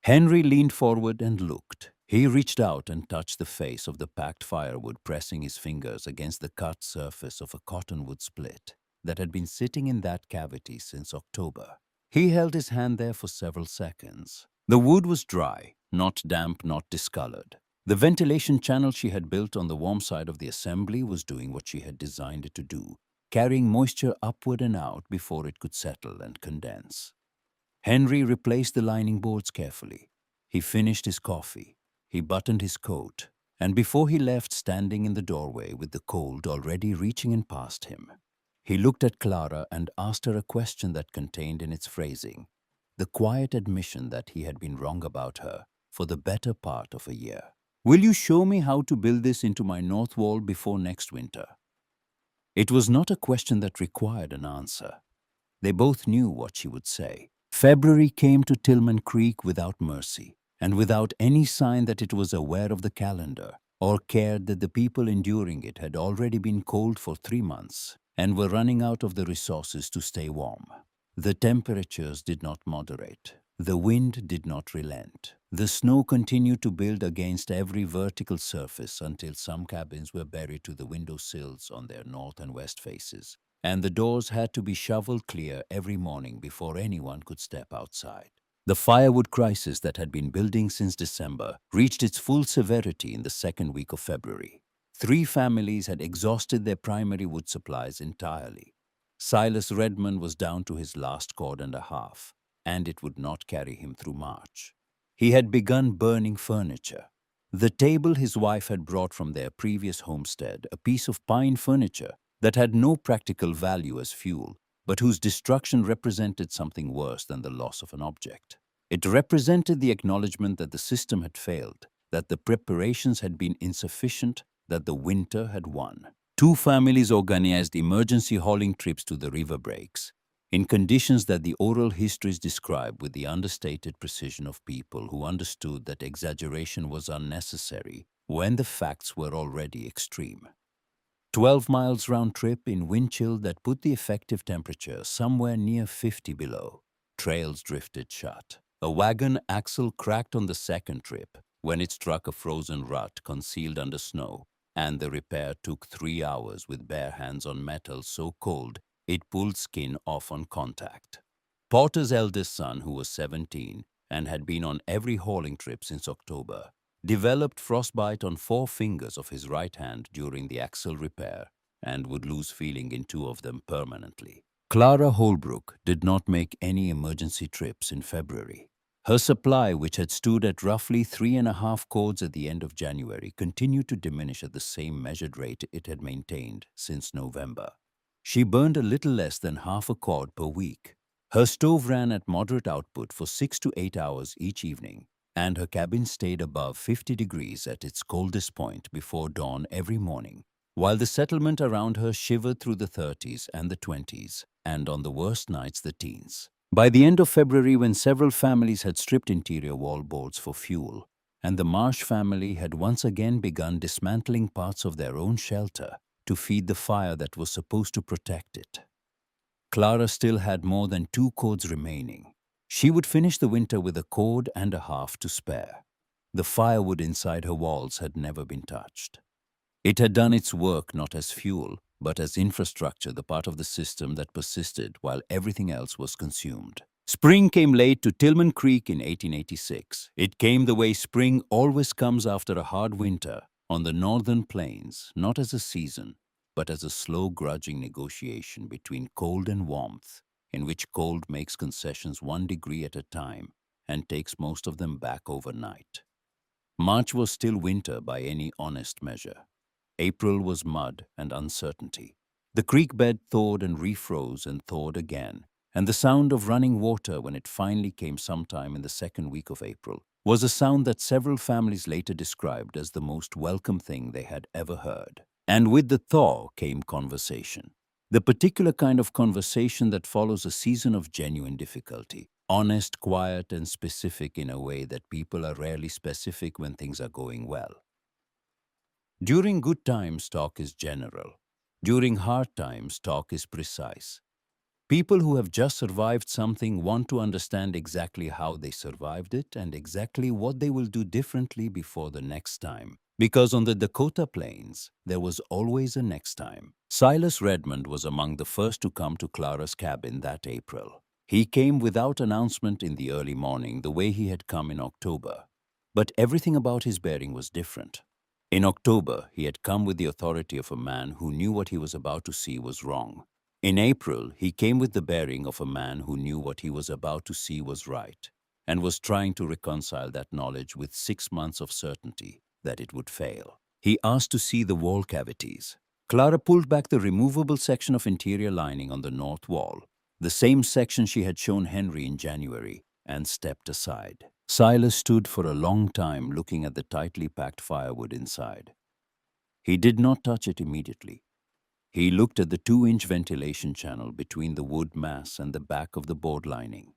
Henry leaned forward and looked. He reached out and touched the face of the packed firewood, pressing his fingers against the cut surface of a cottonwood split that had been sitting in that cavity since October. He held his hand there for several seconds. The wood was dry, not damp, not discolored. The ventilation channel she had built on the warm side of the assembly was doing what she had designed it to do, carrying moisture upward and out before it could settle and condense. Henry replaced the lining boards carefully. He finished his coffee. He buttoned his coat, and before he left, standing in the doorway with the cold already reaching in past him, he looked at Clara and asked her a question that contained in its phrasing the quiet admission that he had been wrong about her for the better part of a year. "Will you show me how to build this into my north wall before next winter?" It was not a question that required an answer. They both knew what she would say. February came to Tillman Creek without mercy, and without any sign that it was aware of the calendar or cared that the people enduring it had already been cold for 3 months and were running out of the resources to stay warm. The temperatures did not moderate. The wind did not relent. The snow continued to build against every vertical surface until some cabins were buried to the window sills on their north and west faces, and the doors had to be shoveled clear every morning before anyone could step outside. The firewood crisis that had been building since December reached its full severity in the second week of February. 3 families had exhausted their primary wood supplies entirely. Silas Redmond was down to his last cord and a half, and it would not carry him through March. He had begun burning furniture. The table his wife had brought from their previous homestead, a piece of pine furniture that had no practical value as fuel, but whose destruction represented something worse than the loss of an object. It represented the acknowledgement that the system had failed, that the preparations had been insufficient, that the winter had won. 2 families organized emergency hauling trips to the river breaks, in conditions that the oral histories describe with the understated precision of people who understood that exaggeration was unnecessary when the facts were already extreme. 12 miles round trip in wind chill that put the effective temperature somewhere near 50 below. Trails drifted shut. A wagon axle cracked on the second trip when it struck a frozen rut concealed under snow, and the repair took 3 hours with bare hands on metal so cold it pulled skin off on contact. Porter's eldest son, who was 17 and had been on every hauling trip since October, developed frostbite on 4 fingers of his right hand during the axle repair and would lose feeling in 2 of them permanently. Clara Holbrook did not make any emergency trips in February. Her supply, which had stood at roughly 3.5 cords at the end of January, continued to diminish at the same measured rate it had maintained since November. She burned a little less than half a cord per week. Her stove ran at moderate output for 6 to 8 hours each evening, and her cabin stayed above 50 degrees at its coldest point before dawn every morning, while the settlement around her shivered through the 30s and the 20s, and on the worst nights the teens. By the end of February, when several families had stripped interior wall boards for fuel, and the Marsh family had once again begun dismantling parts of their own shelter to feed the fire that was supposed to protect it, Clara still had more than 2 cords remaining. She would finish the winter with a cord and a half to spare. The firewood inside her walls had never been touched. It had done its work not as fuel, but as infrastructure, the part of the system that persisted while everything else was consumed. Spring came late to Tillman Creek in 1886. It came the way spring always comes after a hard winter on the northern plains, not as a season, but as a slow, grudging negotiation between cold and warmth, in which cold makes concessions 1 degree at a time and takes most of them back overnight. March was still winter by any honest measure. April was mud and uncertainty. The creek bed thawed and refroze and thawed again, and the sound of running water when it finally came sometime in the 2nd week of April was a sound that several families later described as the most welcome thing they had ever heard. And with the thaw came conversation. The particular kind of conversation that follows a season of genuine difficulty. Honest, quiet, and specific in a way that people are rarely specific when things are going well. During good times, talk is general. During hard times, talk is precise. People who have just survived something want to understand exactly how they survived it and exactly what they will do differently before the next time. Because on the Dakota Plains, there was always a next time. Silas Redmond was among the first to come to Clara's cabin that April. He came without announcement in the early morning the way he had come in October. But everything about his bearing was different. In October, he had come with the authority of a man who knew what he was about to see was wrong. In April, he came with the bearing of a man who knew what he was about to see was right, and was trying to reconcile that knowledge with 6 months of certainty that it would fail. He asked to see the wall cavities. Clara pulled back the removable section of interior lining on the north wall, the same section she had shown Henry in January, and stepped aside. Silas stood for a long time looking at the tightly packed firewood inside. He did not touch it immediately. He looked at the 2-inch ventilation channel between the wood mass and the back of the board lining.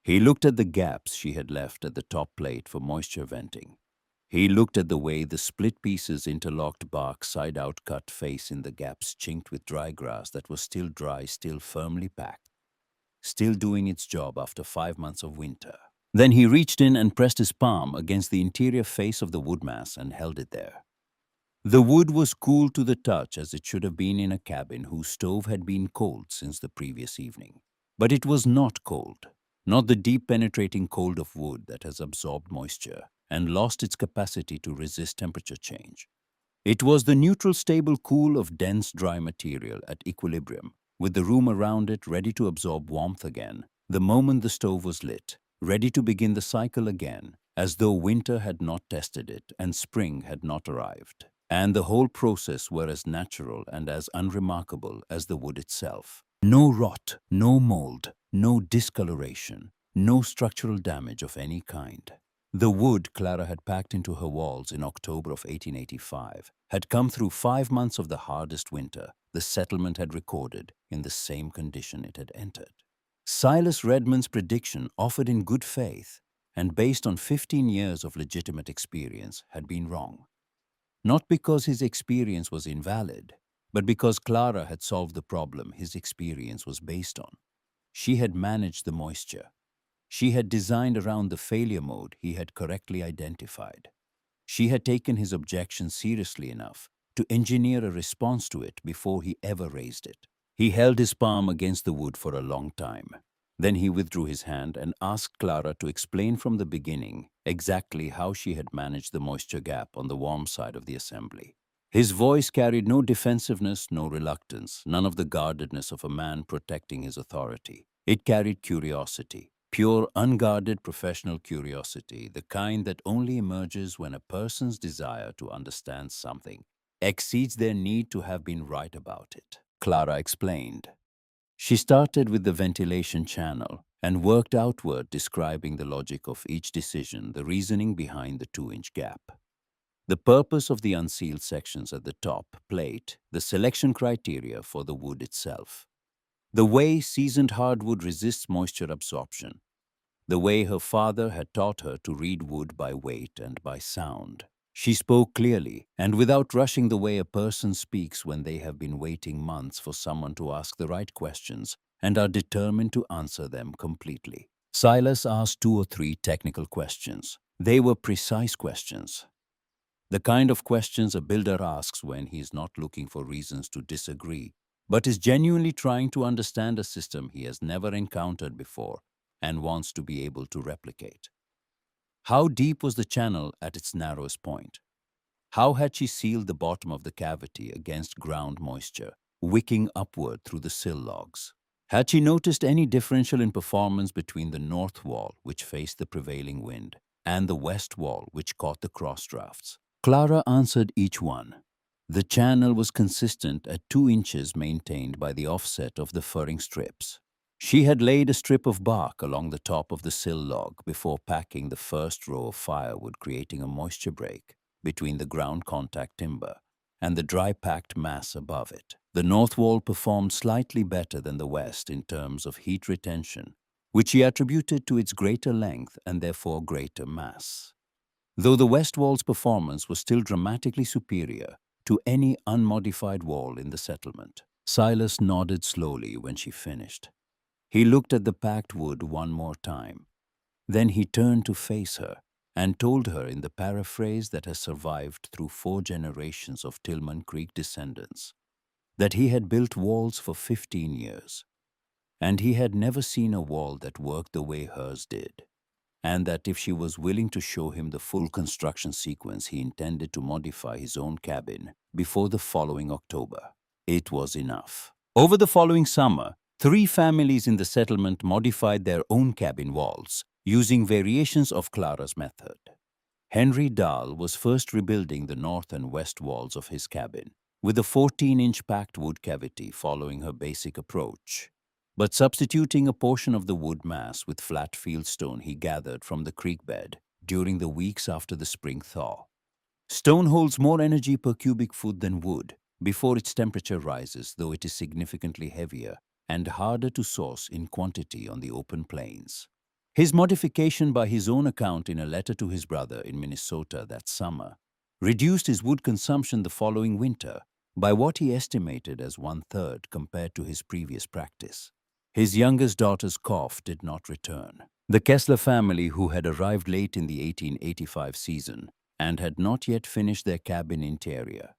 He looked at the gaps she had left at the top plate for moisture venting. He looked at the way the split pieces interlocked bark side-out cut face in the gaps chinked with dry grass that was still dry, still firmly packed, still doing its job after 5 months of winter. Then he reached in and pressed his palm against the interior face of the wood mass and held it there. The wood was cool to the touch as it should have been in a cabin whose stove had been cold since the previous evening. But it was not cold, not the deep penetrating cold of wood that has absorbed moisture and lost its capacity to resist temperature change. It was the neutral stable cool of dense dry material at equilibrium, with the room around it ready to absorb warmth again the moment the stove was lit, ready to begin the cycle again, as though winter had not tested it and spring had not arrived, and the whole process were as natural and as unremarkable as the wood itself. No rot, no mold, no discoloration, no structural damage of any kind. The wood Clara had packed into her walls in October of 1885 had come through 5 months of the hardest winter the settlement had recorded in the same condition it had entered. Silas Redmond's prediction, offered in good faith and based on 15 years of legitimate experience, had been wrong. Not because his experience was invalid, but because Clara had solved the problem his experience was based on. She had managed the moisture. She had designed around the failure mode he had correctly identified. She had taken his objection seriously enough to engineer a response to it before he ever raised it. He held his palm against the wood for a long time. Then he withdrew his hand and asked Clara to explain from the beginning exactly how she had managed the moisture gap on the warm side of the assembly. His voice carried no defensiveness, no reluctance, none of the guardedness of a man protecting his authority. It carried curiosity, pure, unguarded professional curiosity, the kind that only emerges when a person's desire to understand something exceeds their need to have been right about it. Clara explained. She started with the ventilation channel and worked outward, describing the logic of each decision, the reasoning behind the 2-inch gap. The purpose of the unsealed sections at the top plate the selection criteria for the wood itself. The way seasoned hardwood resists moisture absorption. The way her father had taught her to read wood by weight and by sound. She spoke clearly and without rushing the way a person speaks when they have been waiting months for someone to ask the right questions and are determined to answer them completely. Silas asked 2 or 3 technical questions. They were precise questions. The kind of questions a builder asks when he is not looking for reasons to disagree, but is genuinely trying to understand a system he has never encountered before and wants to be able to replicate. How deep was the channel at its narrowest point? How had she sealed the bottom of the cavity against ground moisture, wicking upward through the sill logs? Had she noticed any differential in performance between the north wall, which faced the prevailing wind, and the west wall, which caught the cross drafts? Clara answered each one. The channel was consistent at 2 inches maintained by the offset of the furring strips. She had laid a strip of bark along the top of the sill log before packing the first row of firewood, creating a moisture break between the ground contact timber and the dry packed mass above it. The north wall performed slightly better than the west in terms of heat retention, which she attributed to its greater length and therefore greater mass. Though the west wall's performance was still dramatically superior to any unmodified wall in the settlement. Silas nodded slowly when she finished. He looked at the packed wood one more time. Then he turned to face her and told her in the paraphrase that has survived through 4 generations of Tillman Creek descendants that he had built walls for 15 years, and he had never seen a wall that worked the way hers did, and that if she was willing to show him the full construction sequence, he intended to modify his own cabin before the following October. It was enough. Over the following summer, 3 families in the settlement modified their own cabin walls, using variations of Clara's method. Henry Dahl was first rebuilding the north and west walls of his cabin, with a 14-inch packed wood cavity following her basic approach, but substituting a portion of the wood mass with flat field stone he gathered from the creek bed during the weeks after the spring thaw. Stone holds more energy per cubic foot than wood before its temperature rises, though it is significantly heavier and harder to source in quantity on the open plains. His modification, by his own account in a letter to his brother in Minnesota that summer, reduced his wood consumption the following winter by what he estimated as 1/3 compared to his previous practice. His youngest daughter's cough did not return. The Kessler family, who had arrived late in the 1885 season and had not yet finished their cabin interior,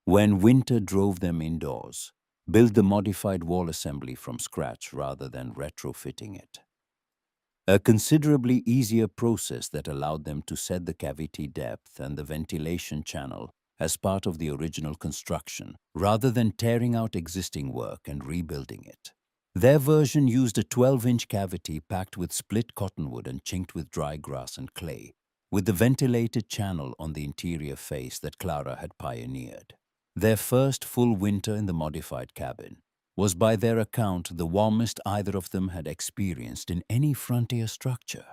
when winter drove them indoors, built the modified wall assembly from scratch rather than retrofitting it. A considerably easier process that allowed them to set the cavity depth and the ventilation channel as part of the original construction, rather than tearing out existing work and rebuilding it. Their version used a 12-inch cavity packed with split cottonwood and chinked with dry grass and clay, with the ventilated channel on the interior face that Clara had pioneered. Their first full winter in the modified cabin was, by their account, the warmest either of them had experienced in any frontier structure.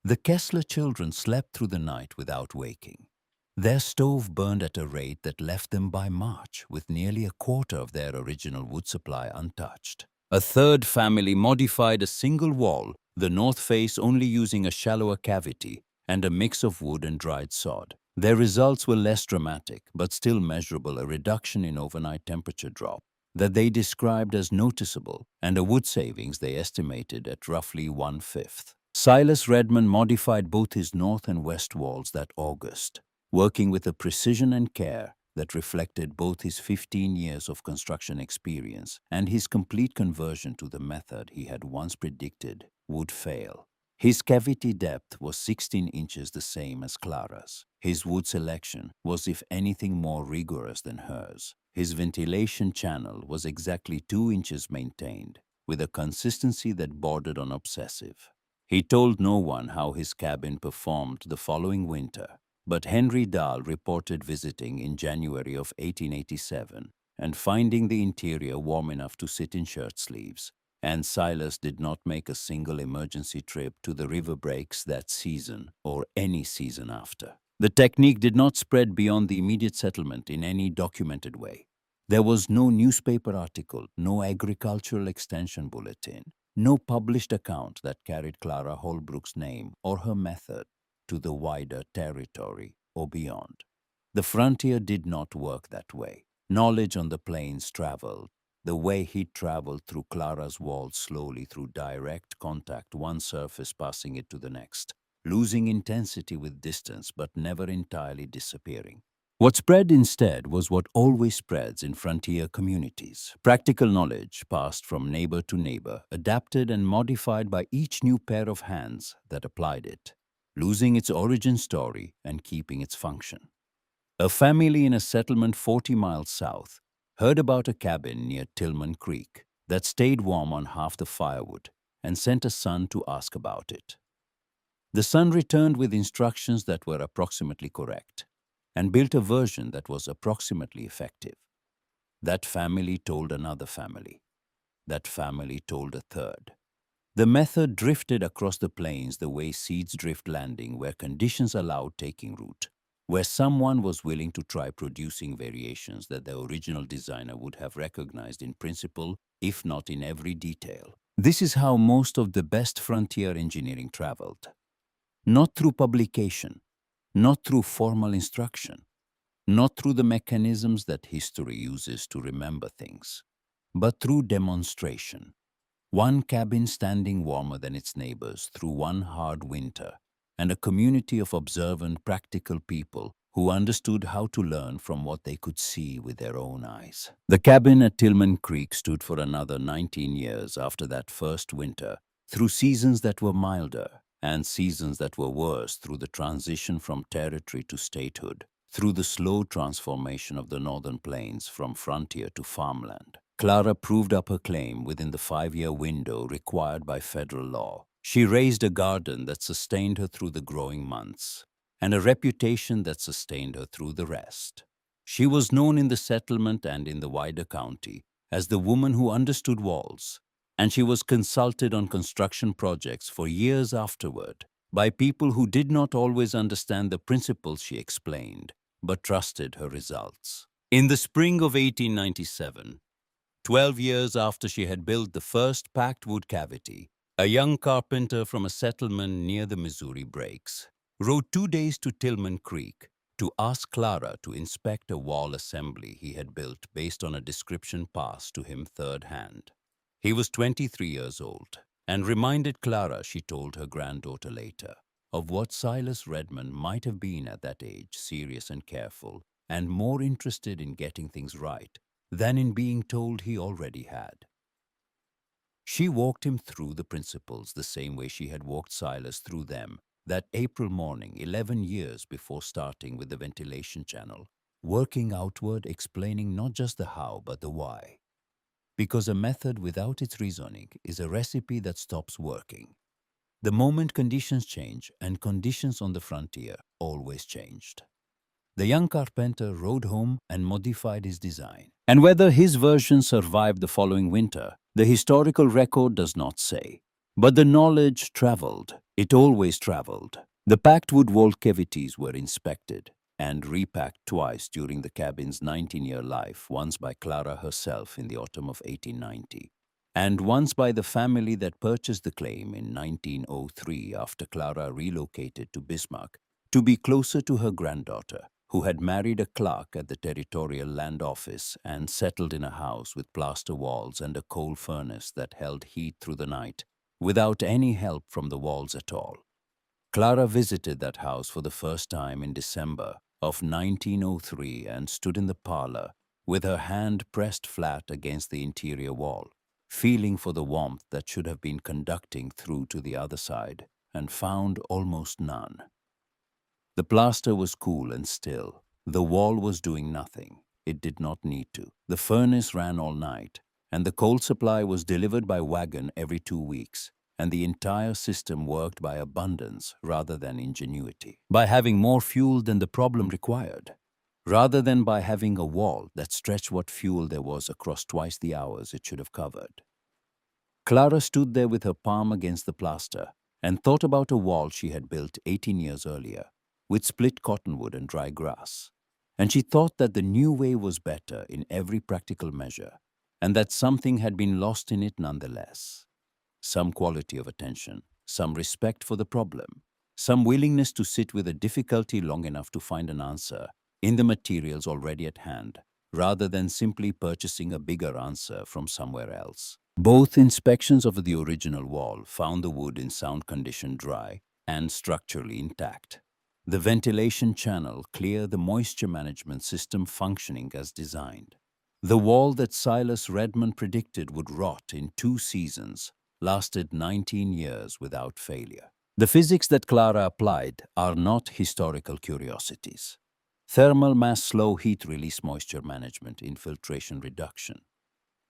The Kessler children slept through the night without waking. Their stove burned at a rate that left them by March with nearly a quarter of their original wood supply untouched. A third family modified a single wall, the north face only using a shallower cavity and a mix of wood and dried sod. Their results were less dramatic, but still measurable, a reduction in overnight temperature drop that they described as noticeable, and a wood savings they estimated at roughly 1/5. Silas Redmond modified both his north and west walls that August, working with a precision and care that reflected both his 15 years of construction experience and his complete conversion to the method he had once predicted would fail. His cavity depth was 16 inches, the same as Clara's. His wood selection was, if anything, more rigorous than hers. His ventilation channel was exactly 2 inches maintained, with a consistency that bordered on obsessive. He told no one how his cabin performed the following winter, but Henry Dahl reported visiting in January of 1887 and finding the interior warm enough to sit in shirt sleeves, and Silas did not make a single emergency trip to the river breaks that season or any season after. The technique did not spread beyond the immediate settlement in any documented way. There was no newspaper article, no agricultural extension bulletin, no published account that carried Clara Holbrook's name or her method to the wider territory or beyond. The frontier did not work that way. Knowledge on the plains traveled, the way heat traveled through Clara's walls slowly through direct contact, one surface passing it to the next, losing intensity with distance but never entirely disappearing. What spread instead was what always spreads in frontier communities. Practical knowledge passed from neighbor to neighbor, adapted and modified by each new pair of hands that applied it, losing its origin story and keeping its function. A family in a settlement 40 miles south heard about a cabin near Tillman Creek that stayed warm on half the firewood and sent a son to ask about it. The son returned with instructions that were approximately correct and built a version that was approximately effective. That family told another family. That family told a third. The method drifted across the plains the way seeds drift, landing where conditions allowed taking root, where someone was willing to try producing variations that the original designer would have recognized in principle, if not in every detail. This is how most of the best frontier engineering traveled. Not through publication, not through formal instruction, not through the mechanisms that history uses to remember things, but through demonstration. One cabin standing warmer than its neighbors through one hard winter, and a community of observant, practical people who understood how to learn from what they could see with their own eyes. The cabin at Tillman Creek stood for another 19 years after that first winter, through seasons that were milder and seasons that were worse, through the transition from territory to statehood, through the slow transformation of the northern plains from frontier to farmland. Clara proved up her claim within the 5-year window required by federal law. She raised a garden that sustained her through the growing months, and a reputation that sustained her through the rest. She was known in the settlement and in the wider county as the woman who understood walls, and she was consulted on construction projects for years afterward by people who did not always understand the principles she explained, but trusted her results. In the spring of 1897, 12 years after she had built the first packed wood cavity, a young carpenter from a settlement near the Missouri Breaks rode 2 days to Tillman Creek to ask Clara to inspect a wall assembly he had built based on a description passed to him third hand. He was 23 years old and reminded Clara, she told her granddaughter later, of what Silas Redmond might have been at that age, serious and careful, and more interested in getting things right than in being told he already had. She walked him through the principles the same way she had walked Silas through them that April morning 11 years before starting with the ventilation channel, working outward, explaining not just the how but the why. Because a method without its reasoning is a recipe that stops working. The moment conditions change, and conditions on the frontier always changed. The young carpenter rode home and modified his design. And whether his version survived the following winter, the historical record does not say. But the knowledge traveled. It always traveled. The packed wood wall cavities were inspected and repacked twice during the cabin's 19-year life, once by Clara herself in the autumn of 1890, and once by the family that purchased the claim in 1903 after Clara relocated to Bismarck to be closer to her granddaughter, who had married a clerk at the Territorial Land Office and settled in a house with plaster walls and a coal furnace that held heat through the night, without any help from the walls at all. Clara visited that house for the first time in December of 1903 and stood in the parlor with her hand pressed flat against the interior wall, feeling for the warmth that should have been conducting through to the other side, and found almost none. The plaster was cool and still. The wall was doing nothing. It did not need to. The furnace ran all night, and the coal supply was delivered by wagon every 2 weeks, and the entire system worked by abundance rather than ingenuity, by having more fuel than the problem required, rather than by having a wall that stretched what fuel there was across twice the hours it should have covered. Clara stood there with her palm against the plaster and thought about a wall she had built 18 years earlier, with split cottonwood and dry grass. And she thought that the new way was better in every practical measure, and that something had been lost in it nonetheless. Some quality of attention, some respect for the problem, some willingness to sit with a difficulty long enough to find an answer in the materials already at hand, rather than simply purchasing a bigger answer from somewhere else. Both inspections of the original wall found the wood in sound condition, dry and structurally intact. The ventilation channel clear, the moisture management system functioning as designed. The wall that Silas Redmond predicted would rot in 2 seasons lasted 19 years without failure. The physics that Clara applied are not historical curiosities. Thermal mass slow heat release, moisture management, infiltration reduction.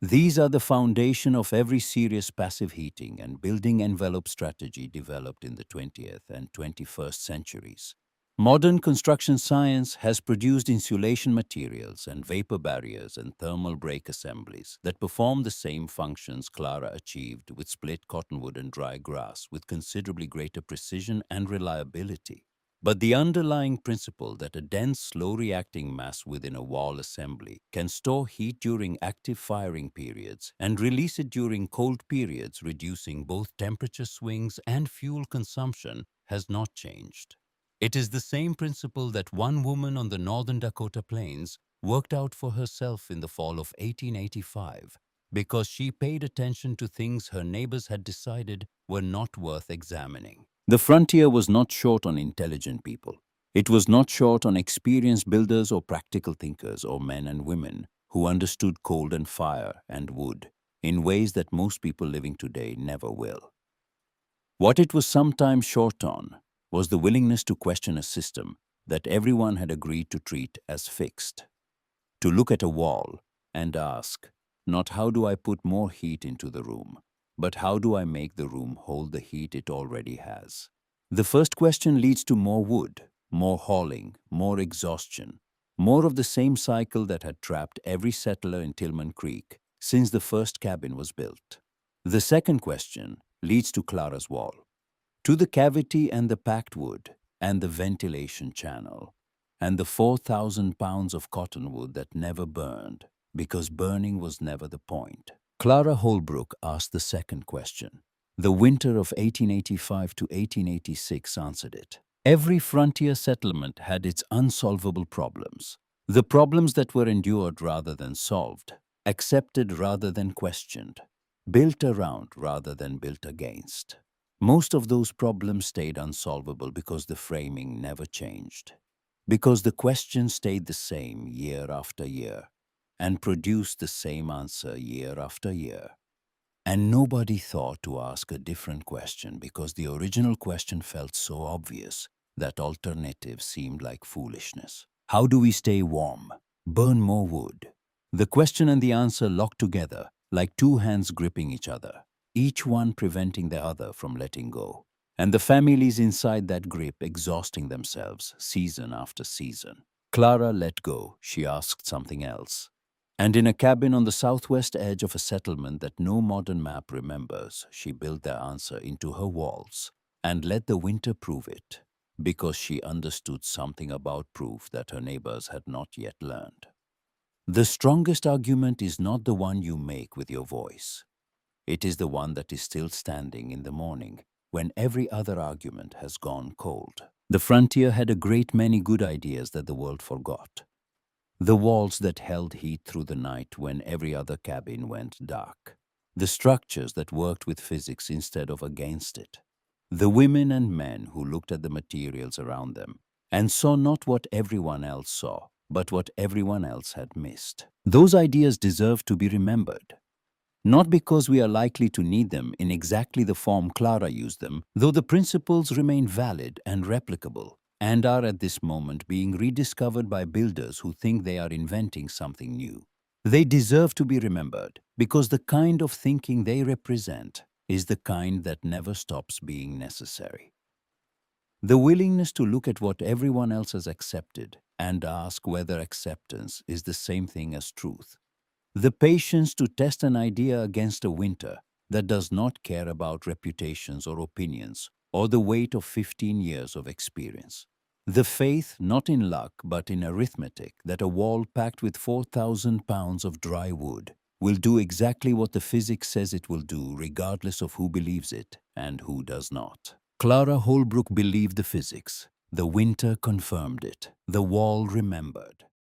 These are the foundation of every serious passive heating and building envelope strategy developed in the 20th and 21st centuries. Modern construction science has produced insulation materials and vapor barriers and thermal break assemblies that perform the same functions Clara achieved with split cottonwood and dry grass with considerably greater precision and reliability. But the underlying principle that a dense, slow-reacting mass within a wall assembly can store heat during active firing periods and release it during cold periods, reducing both temperature swings and fuel consumption, has not changed. It is the same principle that one woman on the northern Dakota plains worked out for herself in the fall of 1885 because she paid attention to things her neighbors had decided were not worth examining. The frontier was not short on intelligent people. It was not short on experienced builders or practical thinkers or men and women who understood cold and fire and wood in ways that most people living today never will. What it was sometimes short on was the willingness to question a system that everyone had agreed to treat as fixed. To look at a wall and ask, not how do I put more heat into the room, but how do I make the room hold the heat it already has? The first question leads to more wood, more hauling, more exhaustion, more of the same cycle that had trapped every settler in Tillman Creek since the first cabin was built. The second question leads to Clara's wall, to the cavity and the packed wood and the ventilation channel, and the 4,000 pounds of cottonwood that never burned, because burning was never the point. Clara Holbrook asked the second question. The winter of 1885 to 1886 answered it. Every frontier settlement had its unsolvable problems. The problems that were endured rather than solved, accepted rather than questioned, built around rather than built against. Most of those problems stayed unsolvable because the framing never changed, because the question stayed the same year after year and produced the same answer year after year. And nobody thought to ask a different question because the original question felt so obvious that alternatives seemed like foolishness. How do we stay warm? Burn more wood. The question and the answer locked together like two hands gripping each other, each one preventing the other from letting go. And the families inside that grip exhausting themselves season after season. Clara let go. She asked something else. And in a cabin on the southwest edge of a settlement that no modern map remembers, she built their answer into her walls and let the winter prove it, because she understood something about proof that her neighbors had not yet learned. The strongest argument is not the one you make with your voice. It is the one that is still standing in the morning when every other argument has gone cold. The frontier had a great many good ideas that the world forgot. The walls that held heat through the night when every other cabin went dark. The structures that worked with physics instead of against it. The women and men who looked at the materials around them and saw not what everyone else saw, but what everyone else had missed. Those ideas deserve to be remembered. Not because we are likely to need them in exactly the form Clara used them, though the principles remain valid and replicable, and are at this moment being rediscovered by builders who think they are inventing something new. They deserve to be remembered because the kind of thinking they represent is the kind that never stops being necessary. The willingness to look at what everyone else has accepted and ask whether acceptance is the same thing as truth. The patience to test an idea against a winter that does not care about reputations or opinions or the weight of 15 years of experience. The faith, not in luck but in arithmetic, that a wall packed with 4,000 pounds of dry wood will do exactly what the physics says it will do, regardless of who believes it and who does not. Clara Holbrook believed the physics. The winter confirmed it. The wall remembered.